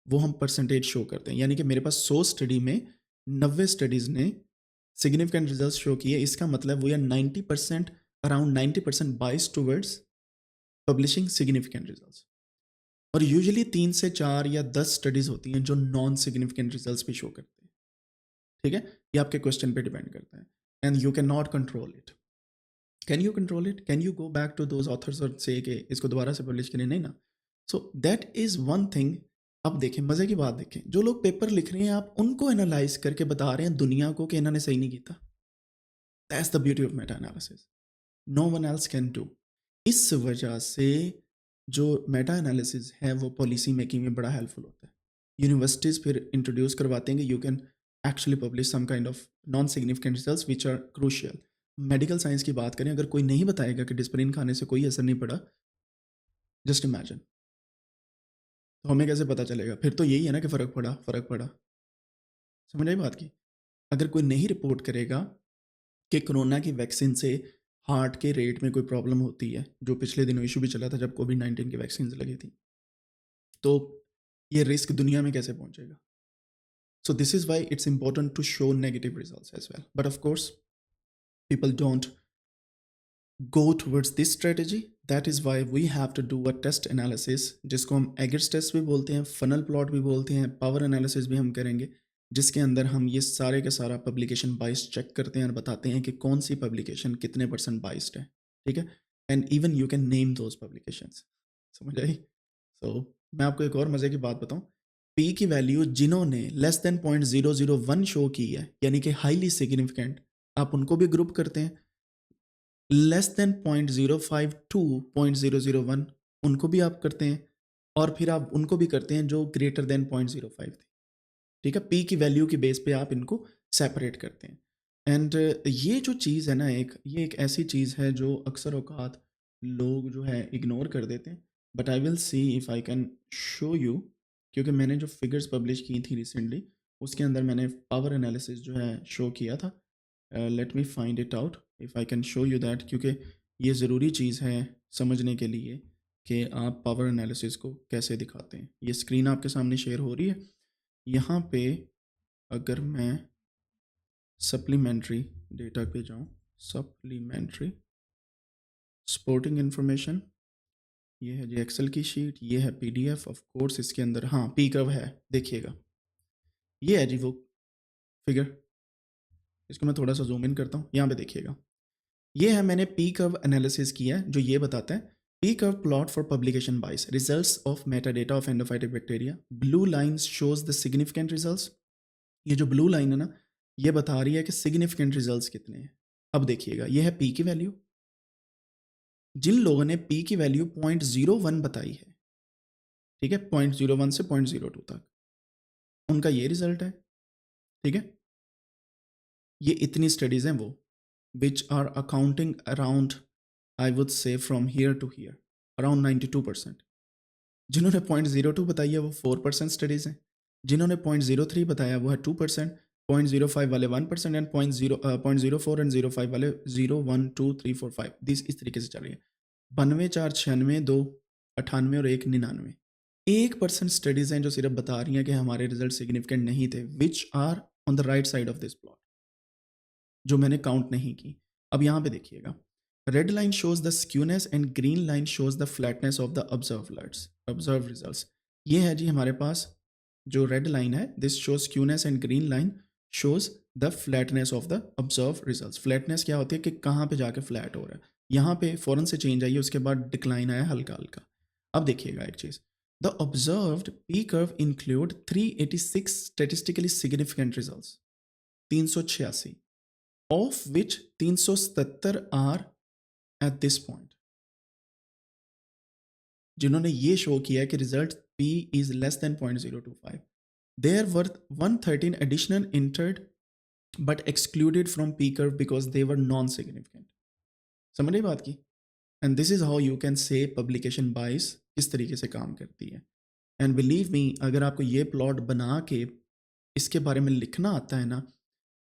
वो हम परसेंटेज शो करते हैं। यानी कि मेरे पास 100 स्टडी में 90 स्टडीज़ ने सिग्निफिकेंट रिजल्ट्स शो किए, इसका मतलब वो या 90%, अराउंड 90% बाइस टूवर्ड्स पब्लिशिंग सिग्निफिकेंट रिजल्ट्स। और यूजुअली 3 से 4 या 10 स्टडीज़ होती हैं जो नॉन सिग्निफिकेंट रिजल्ट्स भी शो करते हैं। ठीक है, ये आपके क्वेश्चन पे डिपेंड करता है। And you can not control it. Can you control it? Can you go back to those authors और से कि इसको दोबारा से पब्लिश करें? नहीं ना। So that is one thing. अब देखें, मज़े की बात देखें, जो लोग पेपर लिख रहे हैं आप उनको एनालाइज करके बता रहे हैं दुनिया को कि इन्होंने सही नहीं किया। That's the beauty of meta analysis, no one else can do. इस वजह से जो मेटा एनालिसिस है वो पॉलिसी मेकिंग में बड़ा हेल्पफुल होता है। यूनिवर्सिटीज़ फिर इंट्रोड्यूस करवाते हैं कि you can actually publish some kind of non significant results which are crucial. Medical science की बात करें, अगर कोई नहीं बताएगा कि डिस्प्रिन खाने से कोई असर नहीं पड़ा, जस्ट इमेजिन, तो हमें कैसे पता चलेगा? फिर तो यही है ना कि फ़र्क पड़ा, फ़र्क पड़ा। समझ आई बात की? अगर कोई नहीं रिपोर्ट करेगा कि कोरोना की वैक्सीन से हार्ट के रेट में कोई प्रॉब्लम होती है, जो पिछले दिनों इशू भी चला था जब कोविड-19 की वैक्सीन लगी थी, तो ये रिस्क दुनिया में कैसे पहुंचेगा? So this is why it's important to show negative results as well. But of course, people don't go towards this strategy. That is why we have to do a test analysis, जिसको हम एगर्स test भी बोलते हैं, funnel plot भी बोलते हैं, power analysis भी हम करेंगे, जिसके अंदर हम ये सारे का सारा पब्लिकेशन बाइस चेक करते हैं और बताते हैं कि कौन सी पब्लिकेशन कितने परसेंट बाइस्ड है, ठीक है? And even you can name those publications, समझ आई? सो मैं आपको एक और मज़े की बात बताऊं, पी की वैल्यू जिन्होंने लेस देन 0.001 शो की है, यानी कि हाईली सिग्निफिकेंट, आप उनको भी ग्रुप करते हैं। लेस देन 0.05 टू 0.001 उनको भी आप करते हैं, और फिर आप उनको भी करते हैं जो ग्रेटर देन 0.05 थे, ठीक है? पी की वैल्यू की बेस पे आप इनको सेपरेट करते हैं। एंड ये जो चीज़ है ना, ये एक ऐसी चीज़ है जो अक्सर औकात लोग जो है इग्नोर कर देते हैं, but I will see if I can show you, क्योंकि मैंने जो फिगर्स पब्लिश की थी रिसेंटली, उसके अंदर मैंने पावर एनालिसिस जो है शो किया था। Let me find it out if I can show you that, क्योंकि ये ज़रूरी चीज़ है समझने के लिए कि आप पावर एनालिसिस को कैसे दिखाते हैं। ये स्क्रीन आपके सामने शेयर हो रही है। यहाँ पे अगर मैं सप्लीमेंट्री डेटा पे जाऊँ, सप्लीमेंट्री स्पोर्टिंग इन्फॉर्मेशन, ये है जी एक्सेल की शीट, ये है पीडीएफ, ऑफ कोर्स इसके अंदर हाँ पी कर्व है, देखिएगा ये है जी वो फिगर। इसको मैं थोड़ा सा जूम इन करता हूँ, यहाँ पे देखिएगा, ये है मैंने पी कर्व एनालिसिस किया है, जो ये बताता है P curve plot for publication bias results of meta data of endophytic bacteria. Blue line shows the significant results. ये जो ब्लू लाइन है ना, ये बता रही है कि सिग्निफिकेंट रिजल्ट्स कितने हैं। अब देखिएगा, ये है पी की वैल्यू। जिन लोगों ने पी की वैल्यू 0.01 बताई है, ठीक है, 0.01 से 0.02 तक, उनका ये रिजल्ट है, ठीक है? ये इतनी स्टडीज़ हैं वो, which are accounting around, I would say from here to here, around 92%। जिन्होंने 0.02 बताई है वो 4% स्टडीज़ हैं, जिन्होंने 0.03 बताया वो है 2%, 0.05 वाले 1%, एंड 0.04 एंड 0.5 वाले 0, 1, 2, 3, 4, 5, दिस इस तरीके से चल रही है। 92, 4, 96, 2, 98 और 1, 99। 1% स्टडीज़ हैं जो सिर्फ बता रही हैं कि हमारे रिजल्ट सिग्निफिकेंट नहीं थे, which are on the right side of this plot, जो मैंने काउंट नहीं की। अब यहाँ पे देखिएगा, red line shows the skewness and green line shows the flatness of the observe results. ये है जी हमारे पास जो रेड लाइन है, this shows skewness and green line shows the flatness of the observe results. Flatness क्या होती है कि कहाँ पे जाके फ्लैट हो रहा है, यहाँ पे फ़ौरन से चेंज आई है, उसके बाद डिक्लाइन आया हल्का हल्का। अब देखिएगा एक चीज़, the observed P curve include 386 statistically significant results, 386, of which 377 are at this point, जिन्होंने ये शो किया कि result P is less than 0.025। There were 113 additional entered but excluded from P curve because they were non-significant। समझ रही बात की? And this is how you can say publication बाइस किस तरीके से काम करती है। एंड बिलीव मी, अगर आपको ये प्लॉट बना के इसके बारे में लिखना आता है ना,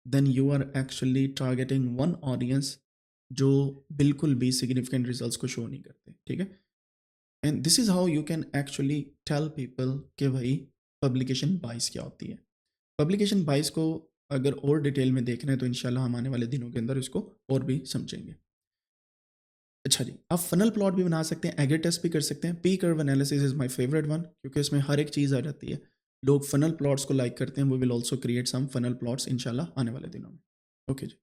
then you are actually targeting one audience जो बिल्कुल भी सिग्निफिकेंट रिजल्ट्स को शो नहीं करते, ठीक है? And this is how you can actually tell people कि भाई पब्लिकेशन बाइस क्या होती है। पब्लिकेशन बाइस को अगर और डिटेल में देखना है तो इंशाल्लाह हम आने वाले दिनों के अंदर इसको और भी समझेंगे। अच्छा जी, आप फनल प्लॉट भी बना सकते हैं, एग्री टेस्ट भी कर सकते हैं। P curve analysis is my favourite one, क्योंकि इसमें हर एक चीज़ आ जाती है। लोग फनल प्लॉट्स को लाइक करते हैं, we will also create some funnel plots इंशाल्लाह आने वाले दिनों में। ओके जी।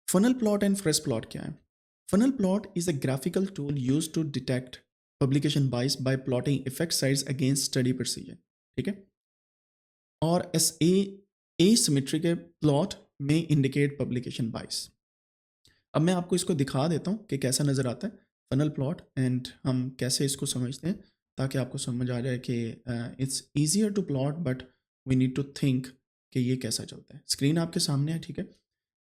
Funnel plot and forest plot क्या है? Funnel plot is a graphical tool use to detect publication bias by plotting effect size against study procedure, ठीक है? और एस ए सिमेट्रिक प्लॉट में इंडिकेट पब्लिकेशन बाइस। अब मैं आपको इसको दिखा देता हूँ कि कैसा नज़र आता है फनल प्लॉट, एंड हम कैसे इसको समझते हैं, ताकि आपको समझ आ जाए कि it's easier to plot but we need to think कि ये कैसा चलता है। स्क्रीन आपके सामने है, ठीक है?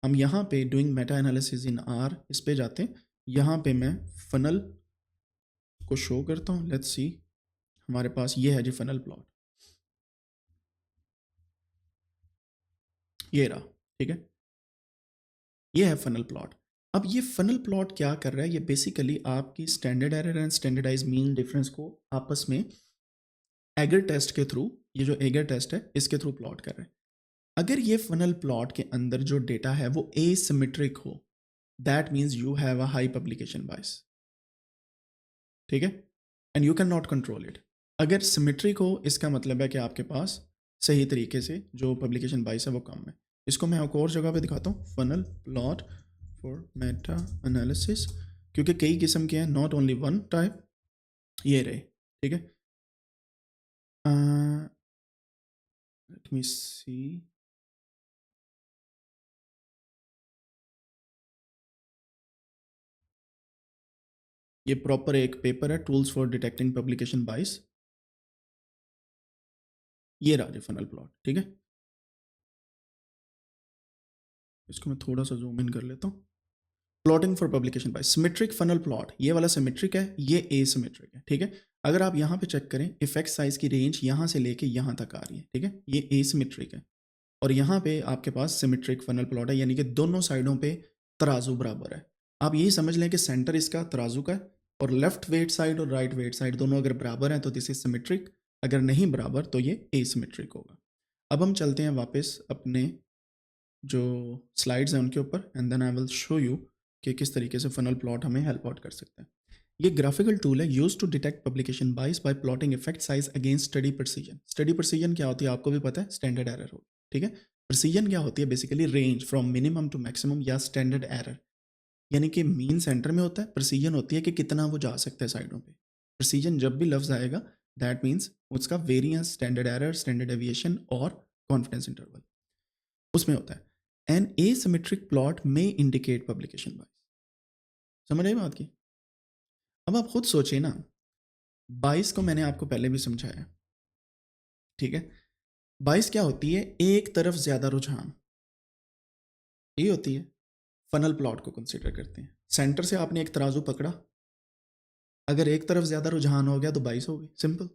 हम यहाँ पे doing Meta analysis in are इस पे जाते हैं। यहाँ पे मैं फनल को शो करता हूँ, लेट्स सी। हमारे पास ये है जी फनल प्लॉट। ये रहा, ठीक है। ये है फनल प्लॉट। अब ये फनल प्लॉट क्या कर रहा है, ये बेसिकली आपकी standard error and standardise mean difference को आपस में एगर टेस्ट के थ्रू, ये जो एगर टेस्ट है इसके थ्रू प्लॉट कर रहे हैं। अगर ये फनल प्लॉट के अंदर जो डेटा है वो एसिमेट्रिक हो, that means you have a high publication bias, ठीक है, and you can not control it. अगर सिमेट्रिक हो, इसका मतलब है कि आपके पास सही तरीके से जो पब्लिकेशन बायस है वो कम है। इसको मैं एक और जगह पे दिखाता हूँ, funnel plot for Meta analysis, क्योंकि कई किस्म के हैं, नॉट ओनली वन टाइप। ये रहे, ठीक है। लेट मी सी, ये प्रॉपर एक पेपर है, टूल्स फॉर डिटेक्टिंग पब्लिकेशन बाइस। ये रहा जी फनल प्लॉट, ठीक है। इसको मैं थोड़ा सा जूम इन कर लेता हूँ। प्लॉटिंग फॉर पब्लिकेशन बाइस, सिमेट्रिक फनल प्लॉट, ये वाला सिमेट्रिक है, ये एसिमेट्रिक है, ठीक है। अगर आप यहाँ पे चेक करें, इफेक्ट साइज की रेंज यहाँ से लेके यहाँ तक आ रही है, ठीक है, ये एसिमेट्रिक है। और यहाँ पे आपके पास सिमेट्रिक फनल प्लॉट है, यानी कि दोनों साइडों पे तराजू बराबर है। आप यही समझ लें कि सेंटर इसका तराजू का है, और लेफ्ट वेट साइड और राइट वेट साइड दोनों अगर बराबर हैं तो दिस इज सिमेट्रिक, अगर नहीं बराबर तो ये एसिमेट्रिक होगा। अब हम चलते हैं वापस अपने जो स्लाइड्स हैं उनके ऊपर, and then I will show you कि किस तरीके से फनल प्लॉट हमें हेल्प आउट कर सकता है। ये ग्राफिकल टूल है use to detect publication bias by plotting effect size against study precision. Study precision क्या होती है आपको भी पता है, स्टैंडर्ड एरर हो, ठीक है। प्रिसीजन क्या होती है, basically range from minimum to maximum या स्टैंडर्ड एरर, यानी कि मीन सेंटर में होता है, प्रिसीजन होती है कि कितना वो जा सकता है साइडों पे। प्रिसीजन जब भी लफ्ज आएगा दैट मीन्स उसका variance, standard error, standard deviation और कॉन्फिडेंस इंटरवल उसमें होता है। एन एसिमेट्रिक प्लॉट में इंडिकेट पब्लिकेशन बाइस। समझ आई बात की? अब आप खुद सोचिए ना, बाइस को मैंने आपको पहले भी समझाया, ठीक है। बाइस क्या होती है, एक तरफ ज्यादा रुझान, ये होती है। फनल प्लॉट को कंसिडर करते हैं, सेंटर से आपने एक तराजू पकड़ा, अगर एक तरफ ज्यादा रुझान हो गया तो बाइस हो गई, सिंपल।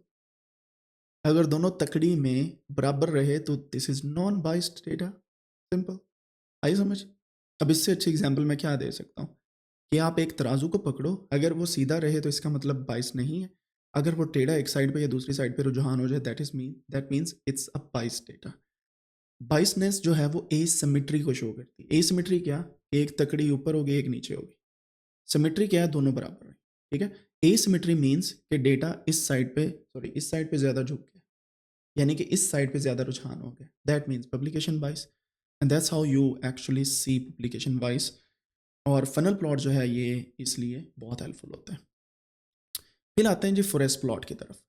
अगर दोनों तकड़ी में बराबर रहे तो this is non biased data, simple. आई समझ? अब इससे अच्छी एग्जांपल मैं क्या दे सकता हूँ कि आप एक तराजू को पकड़ो, अगर वो सीधा रहे तो इसका मतलब बाइस नहीं है, अगर वो टेढ़ा एक साइड पे या दूसरी साइड पे रुझान हो जाए दैट मीन्स इट्स अ बाइस डेटा। बाइसनेस जो है वो एसिमेट्री को शो करती है। एसिमेट्री क्या, एक तकड़ी ऊपर होगी एक नीचे होगी। सिमेट्री क्या है, दोनों बराबर है, ठीक है। एसिमेट्री मीन्स कि डेटा इस साइड पे, सॉरी इस साइड पे ज्यादा झुक गया, यानी कि इस साइड पे ज्यादा रुझान हो गया, that means publication bias. And that's how you actually see publication bias. और फनल प्लॉट जो है ये इसलिए बहुत हेल्पफुल होता है। फिर आते हैं जी फॉरेस्ट प्लॉट की तरफ।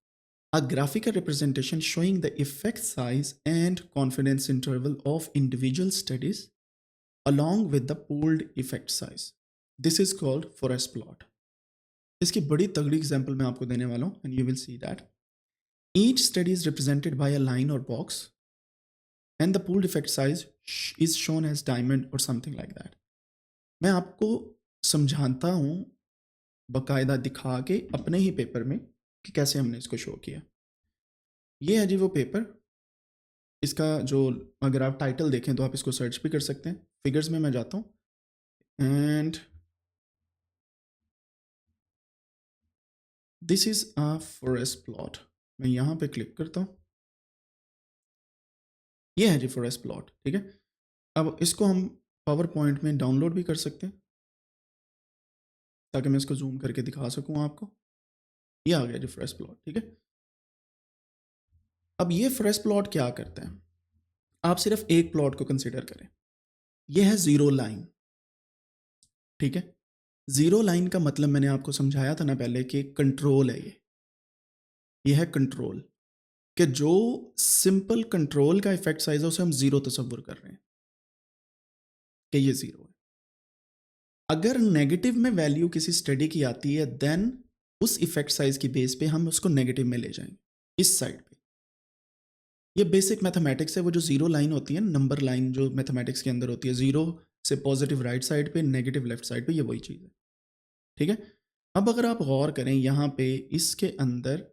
अ graphical representation showing the effect size and confidence interval of individual studies along with the pooled effect size. This is called forest plot. इसकी बड़ी तगड़ी एग्जांपल मैं आपको देने वाला हूँ and you will see that. Each study is represented by a line or box and the pooled effect size is shown as diamond or something like that. मैं आपको समझाता हूँ बकायदा दिखा के अपने ही पेपर में कि कैसे हमने इसको शो किया। ये है जी वो पेपर। इसका जो, अगर आप टाइटल देखें तो आप इसको सर्च भी कर सकते हैं। फिगर्स में मैं जाता हूँ and this is a forest plot. मैं यहाँ पे क्लिक करता हूँ, ये है जी फॉरेस्ट प्लॉट, ठीक है। अब इसको हम पावर पॉइंट में डाउनलोड भी कर सकते हैं ताकि मैं इसको जूम करके दिखा सकूँ आपको। ये आ गया जी फॉरेस्ट प्लॉट, ठीक है। अब ये फॉरेस्ट प्लॉट क्या करता है, आप सिर्फ एक प्लॉट को कंसिडर करें। ये है जीरो लाइन, ठीक है। जीरो लाइन का मतलब मैंने आपको समझाया था ना पहले कि कंट्रोल है ये है कंट्रोल, कि जो सिंपल कंट्रोल का इफेक्ट साइज है उसे हम जीरो तस्वुर कर रहे हैं कि ये जीरो है। अगर नेगेटिव में वैल्यू किसी स्टडी की आती है देन उस इफेक्ट साइज की बेस पे हम उसको नेगेटिव में ले जाएंगे, इस साइड पे। ये बेसिक मैथमेटिक्स है, वो जो जीरो लाइन होती है, नंबर लाइन जो मैथमेटिक्स के अंदर होती है, जीरो से पॉजिटिव राइट साइड पे, नेगेटिव लेफ्ट साइड पे, ये वही चीज़ है, ठीक है। अब अगर आप गौर करें यहाँ पे इसके अंदर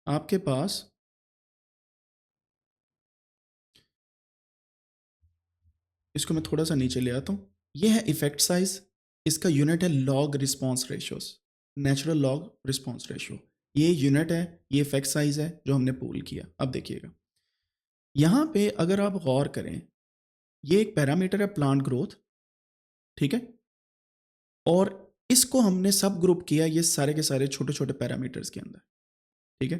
आपके पास इसको मैं थोड़ा सा नीचे ले आता हूँ। ये है इफेक्ट साइज, इसका यूनिट है log response ratios, natural log response ratio. ये यूनिट है, ये इफेक्ट साइज है जो हमने पूल किया। अब देखिएगा यहाँ पे अगर आप गौर करें, ये एक पैरामीटर है प्लांट ग्रोथ, ठीक है, और इसको हमने सब ग्रुप किया ये सारे के सारे छोटे छोटे पैरामीटर्स के अंदर, ठीक है।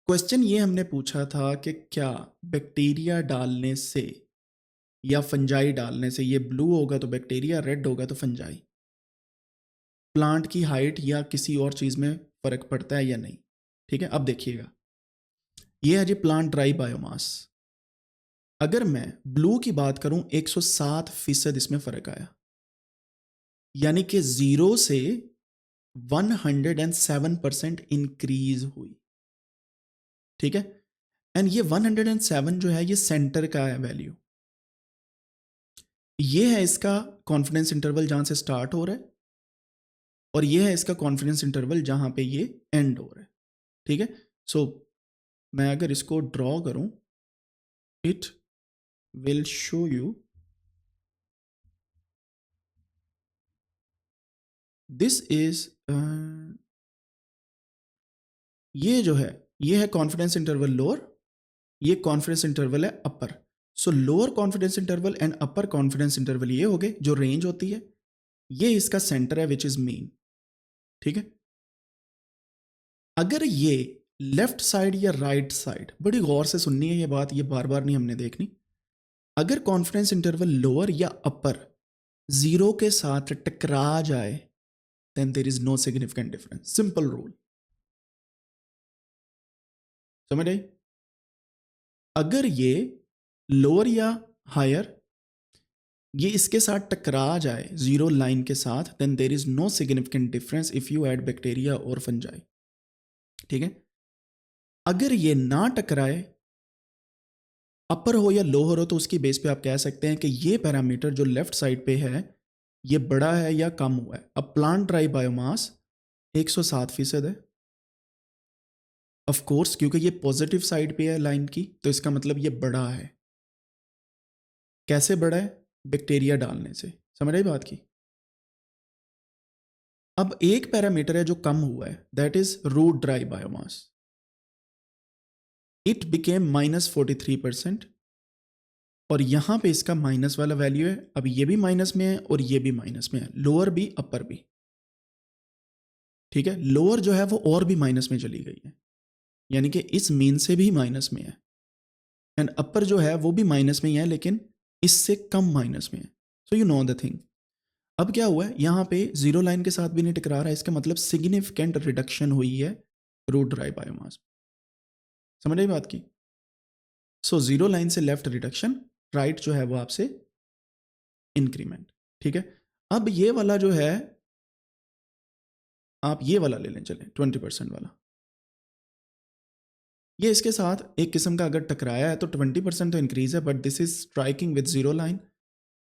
क्वेश्चन ये हमने पूछा था कि क्या बैक्टीरिया डालने से या फंजाई डालने से, ये ब्लू होगा तो बैक्टीरिया, रेड होगा तो फंजाई, प्लांट की हाइट या किसी और चीज़ में फ़र्क पड़ता है या नहीं, ठीक है। अब देखिएगा ये है जी प्लांट ड्राई बायोमास। अगर मैं ब्लू की बात करूं 107% इसमें फ़र्क आया, यानी कि 0 से 107% इंक्रीज हुई, ठीक है। एंड ये 107 जो है ये सेंटर का है वैल्यू, ये है इसका कॉन्फिडेंस इंटरवल जहां से स्टार्ट हो रहा है, और ये है इसका कॉन्फिडेंस इंटरवल जहां पे ये एंड हो रहा है, ठीक है। सो मैं अगर इसको ड्रॉ करूं, it will show you this is, ये जो है ये है कॉन्फिडेंस इंटरवल लोअर, ये कॉन्फिडेंस इंटरवल है upper. So lower confidence interval and upper confidence interval ये हो गए जो रेंज होती है, ये इसका सेंटर है विच इज मीन, ठीक है। अगर ये लेफ्ट साइड या राइट साइड, बड़ी गौर से सुननी है ये बात, ये बार बार नहीं हमने देखनी, अगर कॉन्फिडेंस इंटरवल लोअर या अपर जीरो के साथ टकरा जाए then there is no significant difference, simple rule, समझ आई। अगर ये लोअर या हायर ये इसके साथ टकरा जाए जीरो लाइन के साथ, then there is no significant difference if you add bacteria और फंजाई, ठीक है। अगर ये ना टकराए, अपर हो या लोअर हो, तो उसकी बेस पे आप कह सकते हैं कि ये पैरामीटर जो लेफ्ट साइड पे है ये बड़ा है या कम हुआ है। अब प्लांट ड्राई बायोमास 107% है, ऑफ कोर्स क्योंकि ये पॉजिटिव साइड पे है लाइन की, तो इसका मतलब ये बड़ा है। कैसे बड़ा है? बैक्टीरिया डालने से, समझ आई बात की। अब एक पैरामीटर है जो कम हुआ है, that is root dry biomass, it became -43%, और यहां पे इसका माइनस वाला वैल्यू है। अब ये भी माइनस में है और ये भी माइनस में है, लोअर भी अपर भी, ठीक है। लोअर जो है वो और भी माइनस में चली गई है, यानी कि इस मीन से भी माइनस में है, एंड अपर जो है वो भी माइनस में ही है लेकिन इससे कम माइनस में है। So you know the thing. अब क्या हुआ है, यहाँ पे जीरो लाइन के साथ भी नहीं टकरा रहा है, इसका मतलब सिग्निफिकेंट रिडक्शन हुई है रूट ड्राई बायोमास, समझ आई बात की। सो जीरो लाइन से लेफ्ट रिडक्शन, राइट जो है वो आपसे इंक्रीमेंट, ठीक है। अब ये वाला जो है आप ये वाला ले लें, चलें 20% वाला, ये इसके साथ एक किस्म का अगर टकराया है तो 20% तो इंक्रीज है, but this is striking with zero line,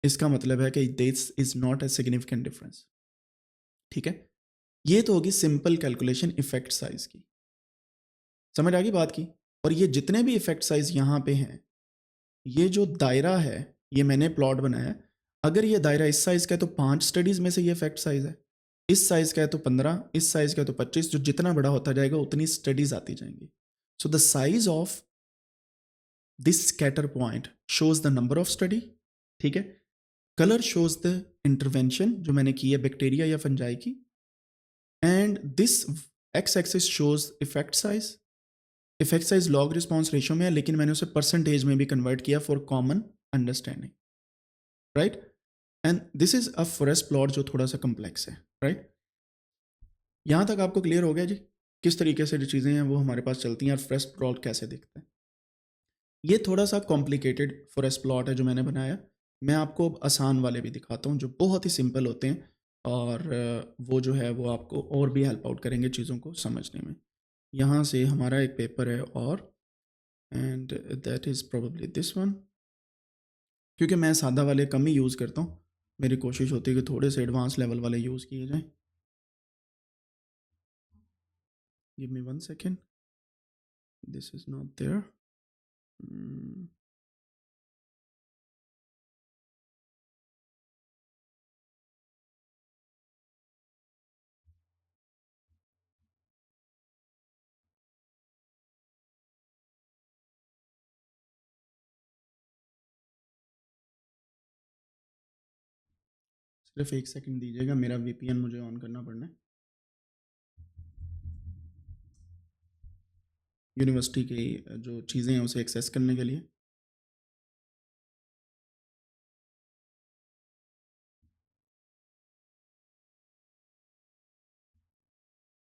इसका मतलब है कि this is not a significant difference, ठीक है। ये तो होगी सिंपल कैलकुलेशन इफेक्ट साइज की, समझ आ गई बात की। और ये जितने भी इफेक्ट साइज यहाँ पे हैं, ये जो दायरा है ये मैंने प्लॉट बनाया है। अगर ये दायरा इस साइज का है तो 5 स्टडीज में से ये इफेक्ट साइज है, इस साइज का है तो 15, इस साइज का है तो 25, जो जितना बड़ा होता जाएगा उतनी स्टडीज आती जाएंगी। So the size of this scatter point shows the number of study, ठीक है। कलर शोज द इंटरवेंशन जो मैंने की है बैक्टीरिया या फंजाई की, and this x axis shows effect size. Effect size log response ratio में है लेकिन मैंने उसे परसेंटेज में भी कन्वर्ट किया for common understanding, right. And this is a forest plot जो थोड़ा सा कम्प्लेक्स है, राइट। यहाँ तक आपको क्लियर हो गया जी किस तरीके से जो चीज़ें हैं वो हमारे पास चलती हैं और फॉरेस्ट प्लॉट कैसे दिखता है। ये थोड़ा सा कॉम्प्लिकेटेड फॉरेस्ट प्लॉट है जो मैंने बनाया, मैं आपको अब आसान वाले भी दिखाता हूँ जो बहुत ही सिंपल होते हैं, और वो जो है वो आपको और भी हेल्प आउट करेंगे चीज़ों को समझने में। यहाँ से हमारा एक पेपर है और, and that is probably this one, क्योंकि मैं सादा वाले कम ही यूज़ करता हूँ, मेरी कोशिश होती है कि थोड़े से एडवांस लेवल वाले यूज़ किए जाएँ। Give me 1 second, this is not there. सिर्फ एक सेकंड दीजिएगा, मेरा वीपीएन मुझे ऑन करना पड़ना है यूनिवर्सिटी की जो चीज़ें हैं उसे एक्सेस करने के लिए।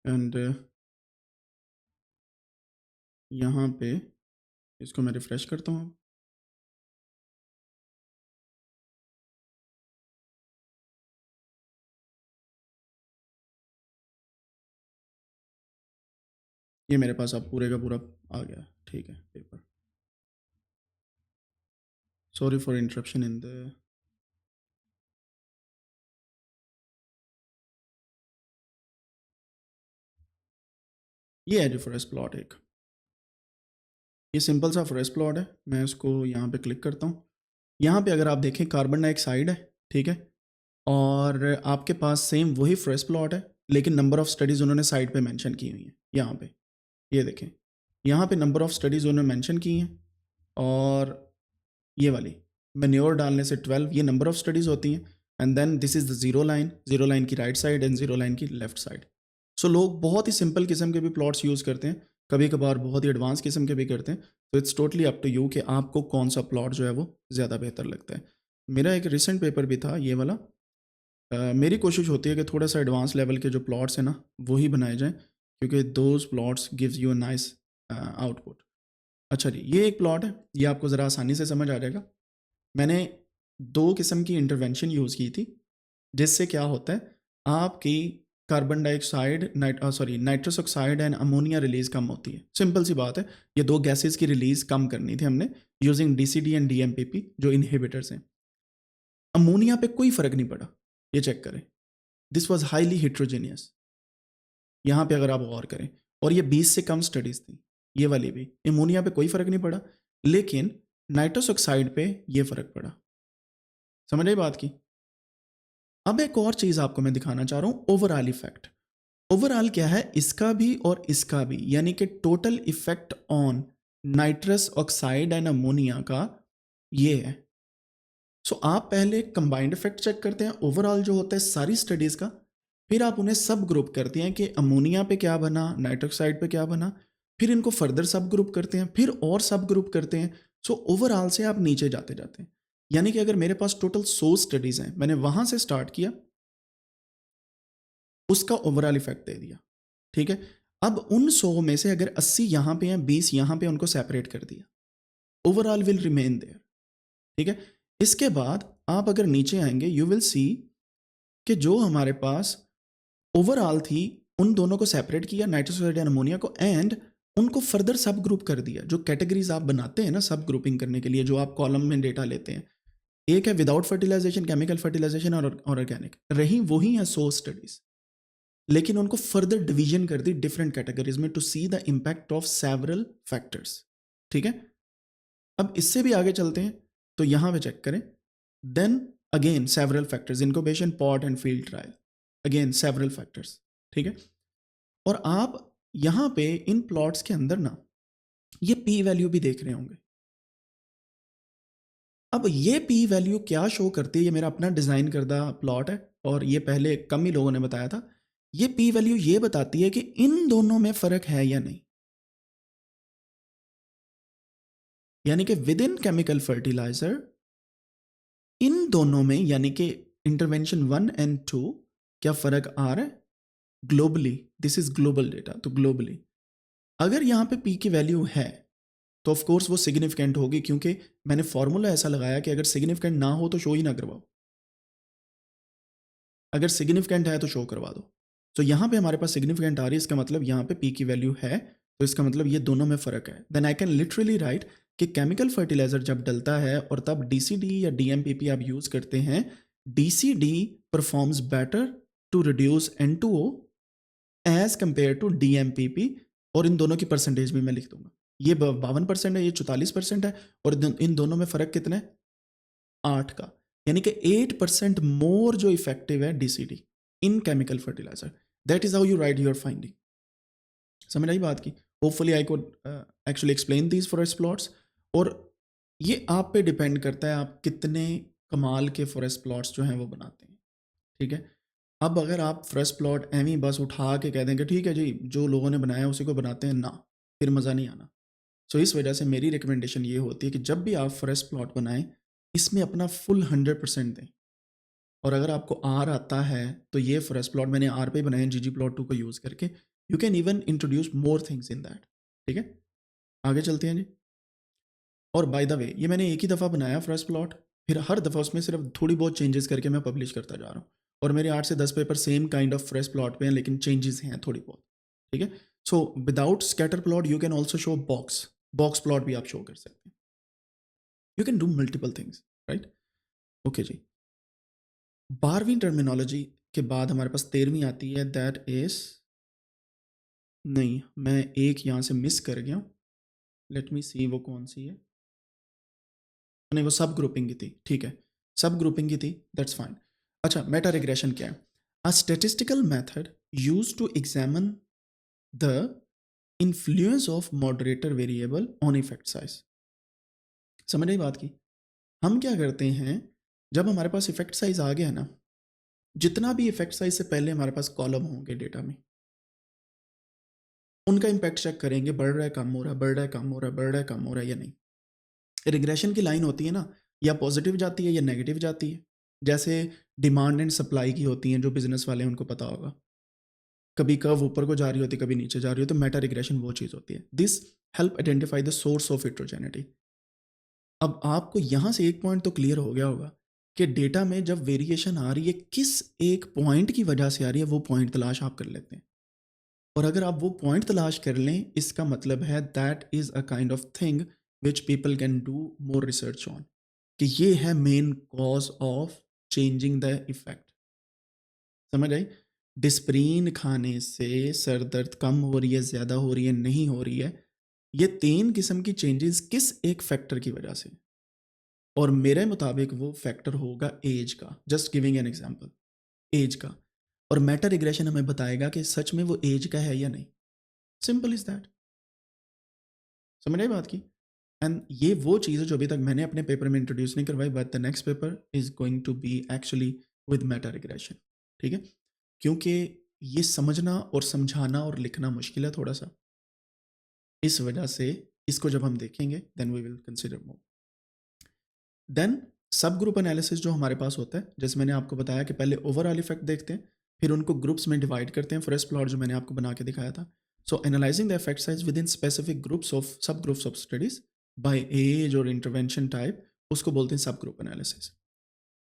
एंड यहाँ पे इसको मैं रिफ़्रेश करता हूँ। ये मेरे पास अब पूरे का पूरा आ गया, ठीक है paper. Sorry for interruption in the ये है जो फॉरेस्ट प्लॉट एक, ये सिंपल सा फॉरेस्ट प्लॉट है। मैं इसको यहाँ पे क्लिक करता हूँ। यहाँ पे अगर आप देखें कार्बन डाइऑक्साइड है, ठीक है, और आपके पास सेम वही फॉरेस्ट प्लॉट है, लेकिन नंबर ऑफ़ स्टडीज़ उन्होंने साइड पे मेंशन की हुई हैं। यहाँ पे ये देखें, यहाँ पे नंबर ऑफ़ स्टडीज़ उन्होंने मेंशन की हैं, और ये वाली मैन्योर डालने से 12 ये नंबर ऑफ़ स्टडीज़ होती हैं। And then this is the zero line की right side and zero line की लेफ्ट साइड। सो लोग बहुत ही सिंपल किस्म के भी प्लॉट्स यूज़ करते हैं, कभी कभार बहुत ही एडवांस किस्म के भी करते हैं। तो it's totally up to you कि आपको कौन सा प्लॉट जो है वो ज़्यादा बेहतर लगता है। मेरा एक रिसेंट पेपर भी था ये वाला। मेरी कोशिश होती है कि थोड़ा सा एडवांस लेवल के जो प्लॉट्स हैं ना वही बनाए जाएँ, क्योंकि those plots gives you a nice output. अच्छा जी, ये एक प्लॉट है, ये आपको ज़रा आसानी से समझ आ जाएगा। मैंने 2 किस्म की इंटरवेंशन यूज़ की थी, जिससे क्या होता है, आपकी carbon dioxide nitrous oxide and ammonia release कम होती है। सिंपल सी बात है, ये 2 गैसेज़ की रिलीज़ कम करनी थी हमने यूजिंग डीसीडी एंड डीएमपीपी जो इनहिबिटर्स हैं। अमोनिया पे कोई फ़र्क नहीं पड़ा, ये चेक करें। दिस वाज़ हाइली हेटेरोजेनियस, यहाँ पे अगर आप गौर करें, और ये 20 से कम स्टडीज़ थी, ये वाली भी। अमोनिया पे कोई फ़र्क नहीं पड़ा, लेकिन नाइट्रस ऑक्साइड पे ये फ़र्क पड़ा। समझ आई बात की? अब एक और चीज़ आपको मैं दिखाना चाह रहा हूँ, ओवरऑल इफ़ेक्ट। ओवरऑल क्या है, इसका भी और इसका भी, यानी कि total effect on nitrous oxide and ammonia का ये है। सो आप पहले कंबाइंड इफेक्ट चेक करते हैं ओवरऑल जो होता है सारी स्टडीज़ का, फिर आप उन्हें सब ग्रुप करते हैं कि अमोनिया पे क्या बना, नाइट्रस ऑक्साइड पे क्या बना, फिर इनको फर्दर सब ग्रुप करते हैं, फिर और सब ग्रुप करते हैं। सो ओवरऑल से आप नीचे जाते जाते हैं, यानी कि अगर मेरे पास टोटल 100 स्टडीज़ हैं, मैंने वहाँ से स्टार्ट किया, उसका ओवरऑल इफेक्ट दे दिया, ठीक है। अब उन 100 में से अगर 80 यहाँ पे हैं, 20 यहाँ पे, उनको सेपरेट कर दिया, ओवरऑल विल रिमेन देयर, ठीक है। इसके बाद आप अगर नीचे आएंगे, यू विल सी कि जो हमारे पास ओवरऑल थी, उन दोनों को सेपरेट किया, नाइट्रस ऑक्साइड एंड अमोनिया को, एंड उनको फर्दर सब ग्रुप कर दिया। जो कैटेगरीज आप बनाते हैं ना सब ग्रुपिंग करने के लिए, जो आप कॉलम में डेटा लेते हैं, एक है विदाउट फर्टिलाइजेशन, केमिकल फर्टिलाइजेशन और ऑर्गेनिक, रही वही है 100 स्टडीज, लेकिन उनको फर्दर डिवीजन कर दी डिफरेंट कैटेगरीज में to see the impact of several factors, ठीक है। अब इससे भी आगे चलते हैं, तो यहां पे चेक करें। Then again several factors, incubation, pot and field trial, again several factors, ठीक है। और आप यहां पे इन प्लॉट्स के अंदर ना ये पी वैल्यू भी देख रहे होंगे। अब ये पी वैल्यू क्या शो करती है, ये मेरा अपना डिज़ाइन करदा प्लॉट है, और ये पहले कम ही लोगों ने बताया था। ये पी वैल्यू ये बताती है कि इन दोनों में फ़र्क है या नहीं, यानी कि विद इन केमिकल फर्टिलाइजर, इन दोनों में, यानी कि इंटरवेंशन 1 एंड 2, क्या फ़र्क आ रहा है globally. This is global data, तो ग्लोबली अगर यहाँ पे पी की वैल्यू है, तो ऑफ कोर्स वो सिग्निफिकेंट होगी, क्योंकि मैंने फॉर्मूला ऐसा लगाया कि अगर सिग्निफिकेंट ना हो तो शो ही ना करवाओ, अगर सिग्निफिकेंट है तो शो करवा दो। तो यहाँ पे हमारे पास सिग्निफिकेंट आ रही है, इसका मतलब यहाँ पे पी की वैल्यू है, तो इसका मतलब ये दोनों में फ़र्क है। Then I can literally write कि केमिकल फर्टिलाइजर जब डलता है और तब डीसीडी या डीएमपीपी आप यूज़ करते हैं, DCD performs better to reduce N2O as compare to DMPP, और इन दोनों की परसेंटेज भी मैं लिख दूंगा। ये 52% है, ये 44% है, और इन दोनों में फ़र्क कितना है, 8 का, यानी कि 8% मोर जो इफेक्टिव है DCD in chemical fertiliser. That is how you write your finding. समझ आई बात की? Hopefully I could actually explain these forest plots. और ये आप पे डिपेंड करता है आप कितने कमाल के फॉरेस्ट प्लॉट्स जो हैं वो बनाते हैं। ठीक है? अब अगर आप फ्रेश प्लॉट एवें ही बस उठा के कह दें कि ठीक है जी, जो लोगों ने बनाया उसी को बनाते हैं, ना, फिर मज़ा नहीं आना। सो इस वजह से मेरी रिकमेंडेशन ये होती है कि जब भी आप फ्रेश प्लॉट बनाएँ, इसमें अपना फुल 100% दें। और अगर आपको आर आता है, तो ये फ्रेश प्लॉट मैंने आर पे बनाए हैं ggplot2 को यूज़ करके। You can even introduce more things in that, ठीक है? आगे चलते हैं जी। और बाय द वे ये मैंने एक ही दफ़ा बनाया फ्रेश प्लॉट, फिर हर दफ़ा उसमें सिर्फ थोड़ी बहुत चेंजेस करके मैं पब्लिश करता जा रहा हूँ। और मेरे 8 से 10 paper same kind of forest plot पे हैं, लेकिन चेंजेस हैं थोड़ी बहुत, ठीक है? So without scatter plot you can also show box, box plot भी आप शो कर सकते हैं। You can do multiple things, right? Okay जी। 12वीं टर्मिनोलॉजी के बाद हमारे पास 13वीं आती है, दैट इज़, नहीं, मैं एक यहाँ से मिस कर गया हूँ। लेट मी सी वो कौन-सी है? नहीं, वो सब ग्रुपिंग की थी, ठीक है। सब ग्रुपिंग की थी, दैट्स फाइन। अच्छा, मेटा रिग्रेशन क्या है? A statistical method used to examine the influence of moderator variable on effect size. समझ आई बात की? हम क्या करते हैं, जब हमारे पास इफेक्ट साइज आ गया ना, जितना भी इफेक्ट साइज से पहले हमारे पास कॉलम होंगे डेटा में, उनका इम्पैक्ट चेक करेंगे, बढ़ रहा है, कम हो रहा है, बढ़ रहा है, कम हो रहा है, बढ़ रहा है, कम हो रहा है या नहीं। रिग्रेशन की लाइन होती है ना, या पॉजिटिव जाती है या नेगेटिव जाती है। जैसे डिमांड एंड सप्लाई की होती हैं, जो बिजनेस वाले हैं उनको पता होगा। कभी कर्व ऊपर को जा रही होती है, कभी नीचे जा रही होती है, तो मेटा रिग्रेशन वो चीज़ होती है। This help identify the source of heterogeneity. अब आपको यहाँ से एक पॉइंट तो क्लियर हो गया होगा कि डेटा में जब वेरिएशन आ रही है, किस एक पॉइंट की वजह से आ रही है, वो पॉइंट तलाश आप कर लेते हैं। और अगर आप वो पॉइंट तलाश कर लें, इसका मतलब है that is a kind of thing which people can do more research on, कि ये है main cause of changing the effect. समझ आई? डिस्प्रीन खाने से सर दर्द कम हो रही है, ज़्यादा हो रही है, नहीं हो रही है, ये 3 किस्म की चेंजेस किस एक फैक्टर की वजह से? और मेरे मुताबिक वो फैक्टर होगा एज का। Just giving an example, age का। और मेटा रिग्रेशन हमें बताएगा कि सच में वो एज का है या नहीं। Simple is that. समझ आई बात की? एंड ये वो चीज़ है जो अभी तक मैंने अपने पेपर में इंट्रोड्यूस नहीं करवाई, but the next paper is going to be actually with meta regression, ठीक है? क्योंकि ये समझना और समझाना और लिखना मुश्किल है थोड़ा सा, इस वजह से इसको जब हम देखेंगे then we will consider more. Then sub group analysis जो हमारे पास होता है, जैसे मैंने आपको बताया कि पहले ओवरऑल इफेक्ट देखते हैं, फिर उनको ग्रुप्स में डिवाइड करते हैं, फ्रेश प्लॉट जो मैंने आपको बना के दिखाया था। So analysing the effect size within specific groups of sub groups of studies by age और इंटरवेंशन टाइप, उसको बोलते हैं sub group analysis.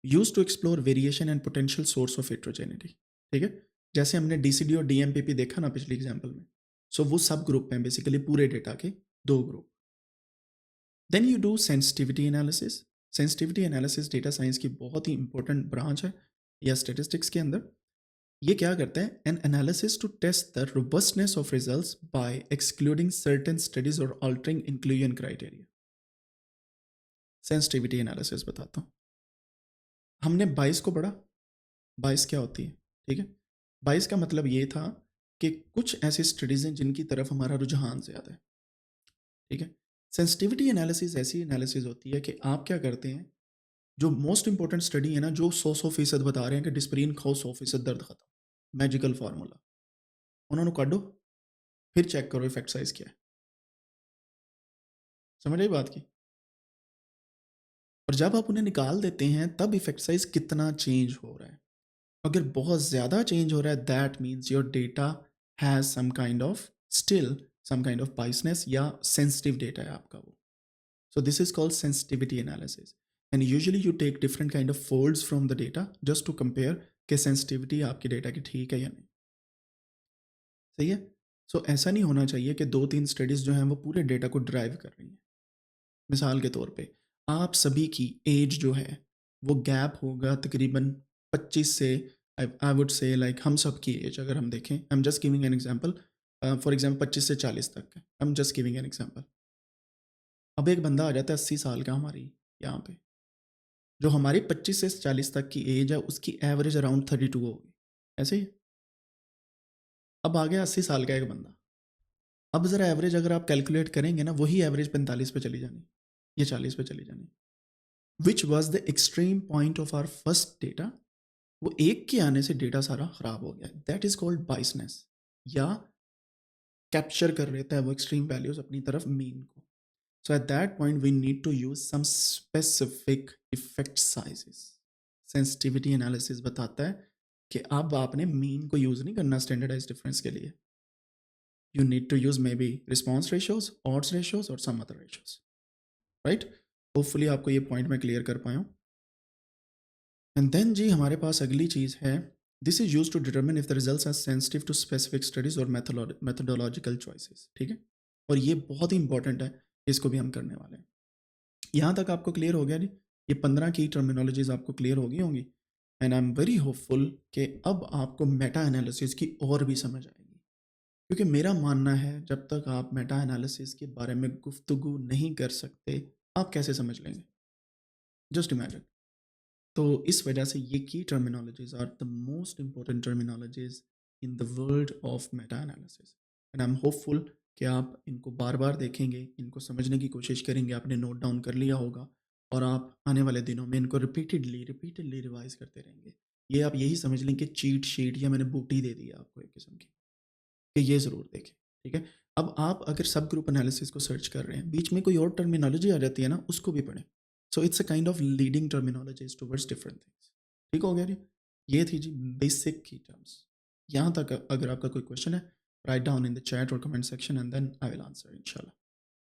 Use to explore variation and potential source of heterogeneity, ठीक है? जैसे हमने डीसीडी और डीएमपीपी देखा ना पिछले एग्जाम्पल में, सो वो सब ग्रुप हैं बेसिकली, पूरे डेटा के 2 group. Then you do sensitivity analysis. Sensitivity analysis data science की बहुत ही इंपॉर्टेंट ब्रांच है या स्टेटिस्टिक्स के अंदर। ये क्या करता है, an analysis to test the robustness of results by excluding certain studies और altering inclusion criteria. Sensitivity analysis बताता हूँ। हमने 22 को पढ़ा, 22 क्या होती है, ठीक है? 22 का मतलब ये था कि कुछ ऐसी स्टडीज़ हैं जिनकी तरफ हमारा रुझान ज़्यादा है, ठीक है? सेंसिटिविटी एनालिसिस ऐसी एनालिसिस होती है कि आप क्या करते हैं, जो मोस्ट इंपॉर्टेंट स्टडी है ना, जो 100% बता रहे हैं कि डिस्प्रिन खाओ 100% दर्द खत्म, मैजिकल फार्मूला, उन्होंने काटो, फिर चेक करो इफेक्ट साइज क्या है। समझ आई बात की? और जब आप उन्हें निकाल देते हैं, तब इफेक्ट साइज कितना चेंज हो रहा है। अगर बहुत ज़्यादा चेंज हो रहा है, that means your data has some kind of still some kind of biasness, या सेंसिटिव डेटा है आपका वो। So this is called sensitivity analysis. And usually you take different kind of folds from the data just to compare कि sensitivity आपके data की ठीक है या नहीं। सही है? सो ऐसा नहीं होना चाहिए कि 2-3 स्टडीज़ जो हैं वो पूरे डेटा को ड्राइव कर रही हैं। मिसाल के तौर पे आप सभी की एज जो है, वो गैप होगा तकरीबन 25 से, आई वुड से लाइक हम सब की एज अगर हम देखें, I am just giving an example, for example 25 से 40 तक है, I am just giving an example. अब एक बंदा आ जाता है 80 साल का हमारी यहाँ पे, जो हमारी 25 से 40 तक की एज है, उसकी एवरेज अराउंड 32 होगी, ऐसे ही। अब आ गया 80 साल का एक बंदा, अब ज़रा एवरेज अगर आप कैलकुलेट करेंगे ना, वही एवरेज 45 पे चली जानी, या 40 पे चली जानी, which was the extreme point of our first data, वो एक के आने से डेटा सारा ख़राब हो गया। दैट इज़ कॉल्ड बायसनेस, या कैप्चर कर लेता है वो एक्सट्रीम वैल्यूज़ अपनी तरफ मीन को। So at that point we need to use some specific effect sizes. Sensitivity analysis बताता है कि अब आपने मीन को यूज़ नहीं करना स्टैंडर्डाइज डिफरेंस के लिए। You need to use maybe response ratios, odds ratios, or some other ratios, right? Hopefully आपको ये पॉइंट मैं क्लियर कर पाया हूँ। एंड देन जी हमारे पास अगली चीज़ है, this is use to determine if the results are sensitive to specific studies और मेथोडोलॉजिकल चॉइसेस, ठीक है। और ये बहुत ही इंपॉर्टेंट है, इसको भी हम करने वाले हैं। यहाँ तक आपको क्लियर हो गया जी, ये 15 की टर्मिनोलॉजीज आपको क्लियर हो गई होंगी। And I am very hopeful कि अब आपको मेटा एनालिसिस की और भी समझ आएगी, क्योंकि मेरा मानना है जब तक आप मेटा एनालिसिस के बारे में गुफ्तगू नहीं कर सकते, आप कैसे समझ लेंगे? Just imagine. तो इस वजह से ये की terminologies are the most important terminologies in the world of meta analysis. And I am hopeful कि आप इनको बार बार देखेंगे, इनको समझने की कोशिश करेंगे, आपने नोट डाउन कर लिया होगा, और आप आने वाले दिनों में इनको रिपीटेडली रिपीटेडली रिवाइज करते रहेंगे। ये आप यही समझ लें कि चीट शीट या मैंने बूटी दे दी है आपको एक किस्म की, कि ये ज़रूर देखें, ठीक है। अब आप अगर सब ग्रुप एनालिसिस को सर्च कर रहे हैं, बीच में कोई और टर्मिनोलॉजी आ जाती है ना, उसको भी पढ़ें। So it's a kind of leading terminologies towards different things. ठीक हो गया जी? ये थी जी बेसिक की टर्म्स। यहाँ तक अगर आपका कोई क्वेश्चन है, write down in the chat और comment section and then I will answer इंशाल्लाह।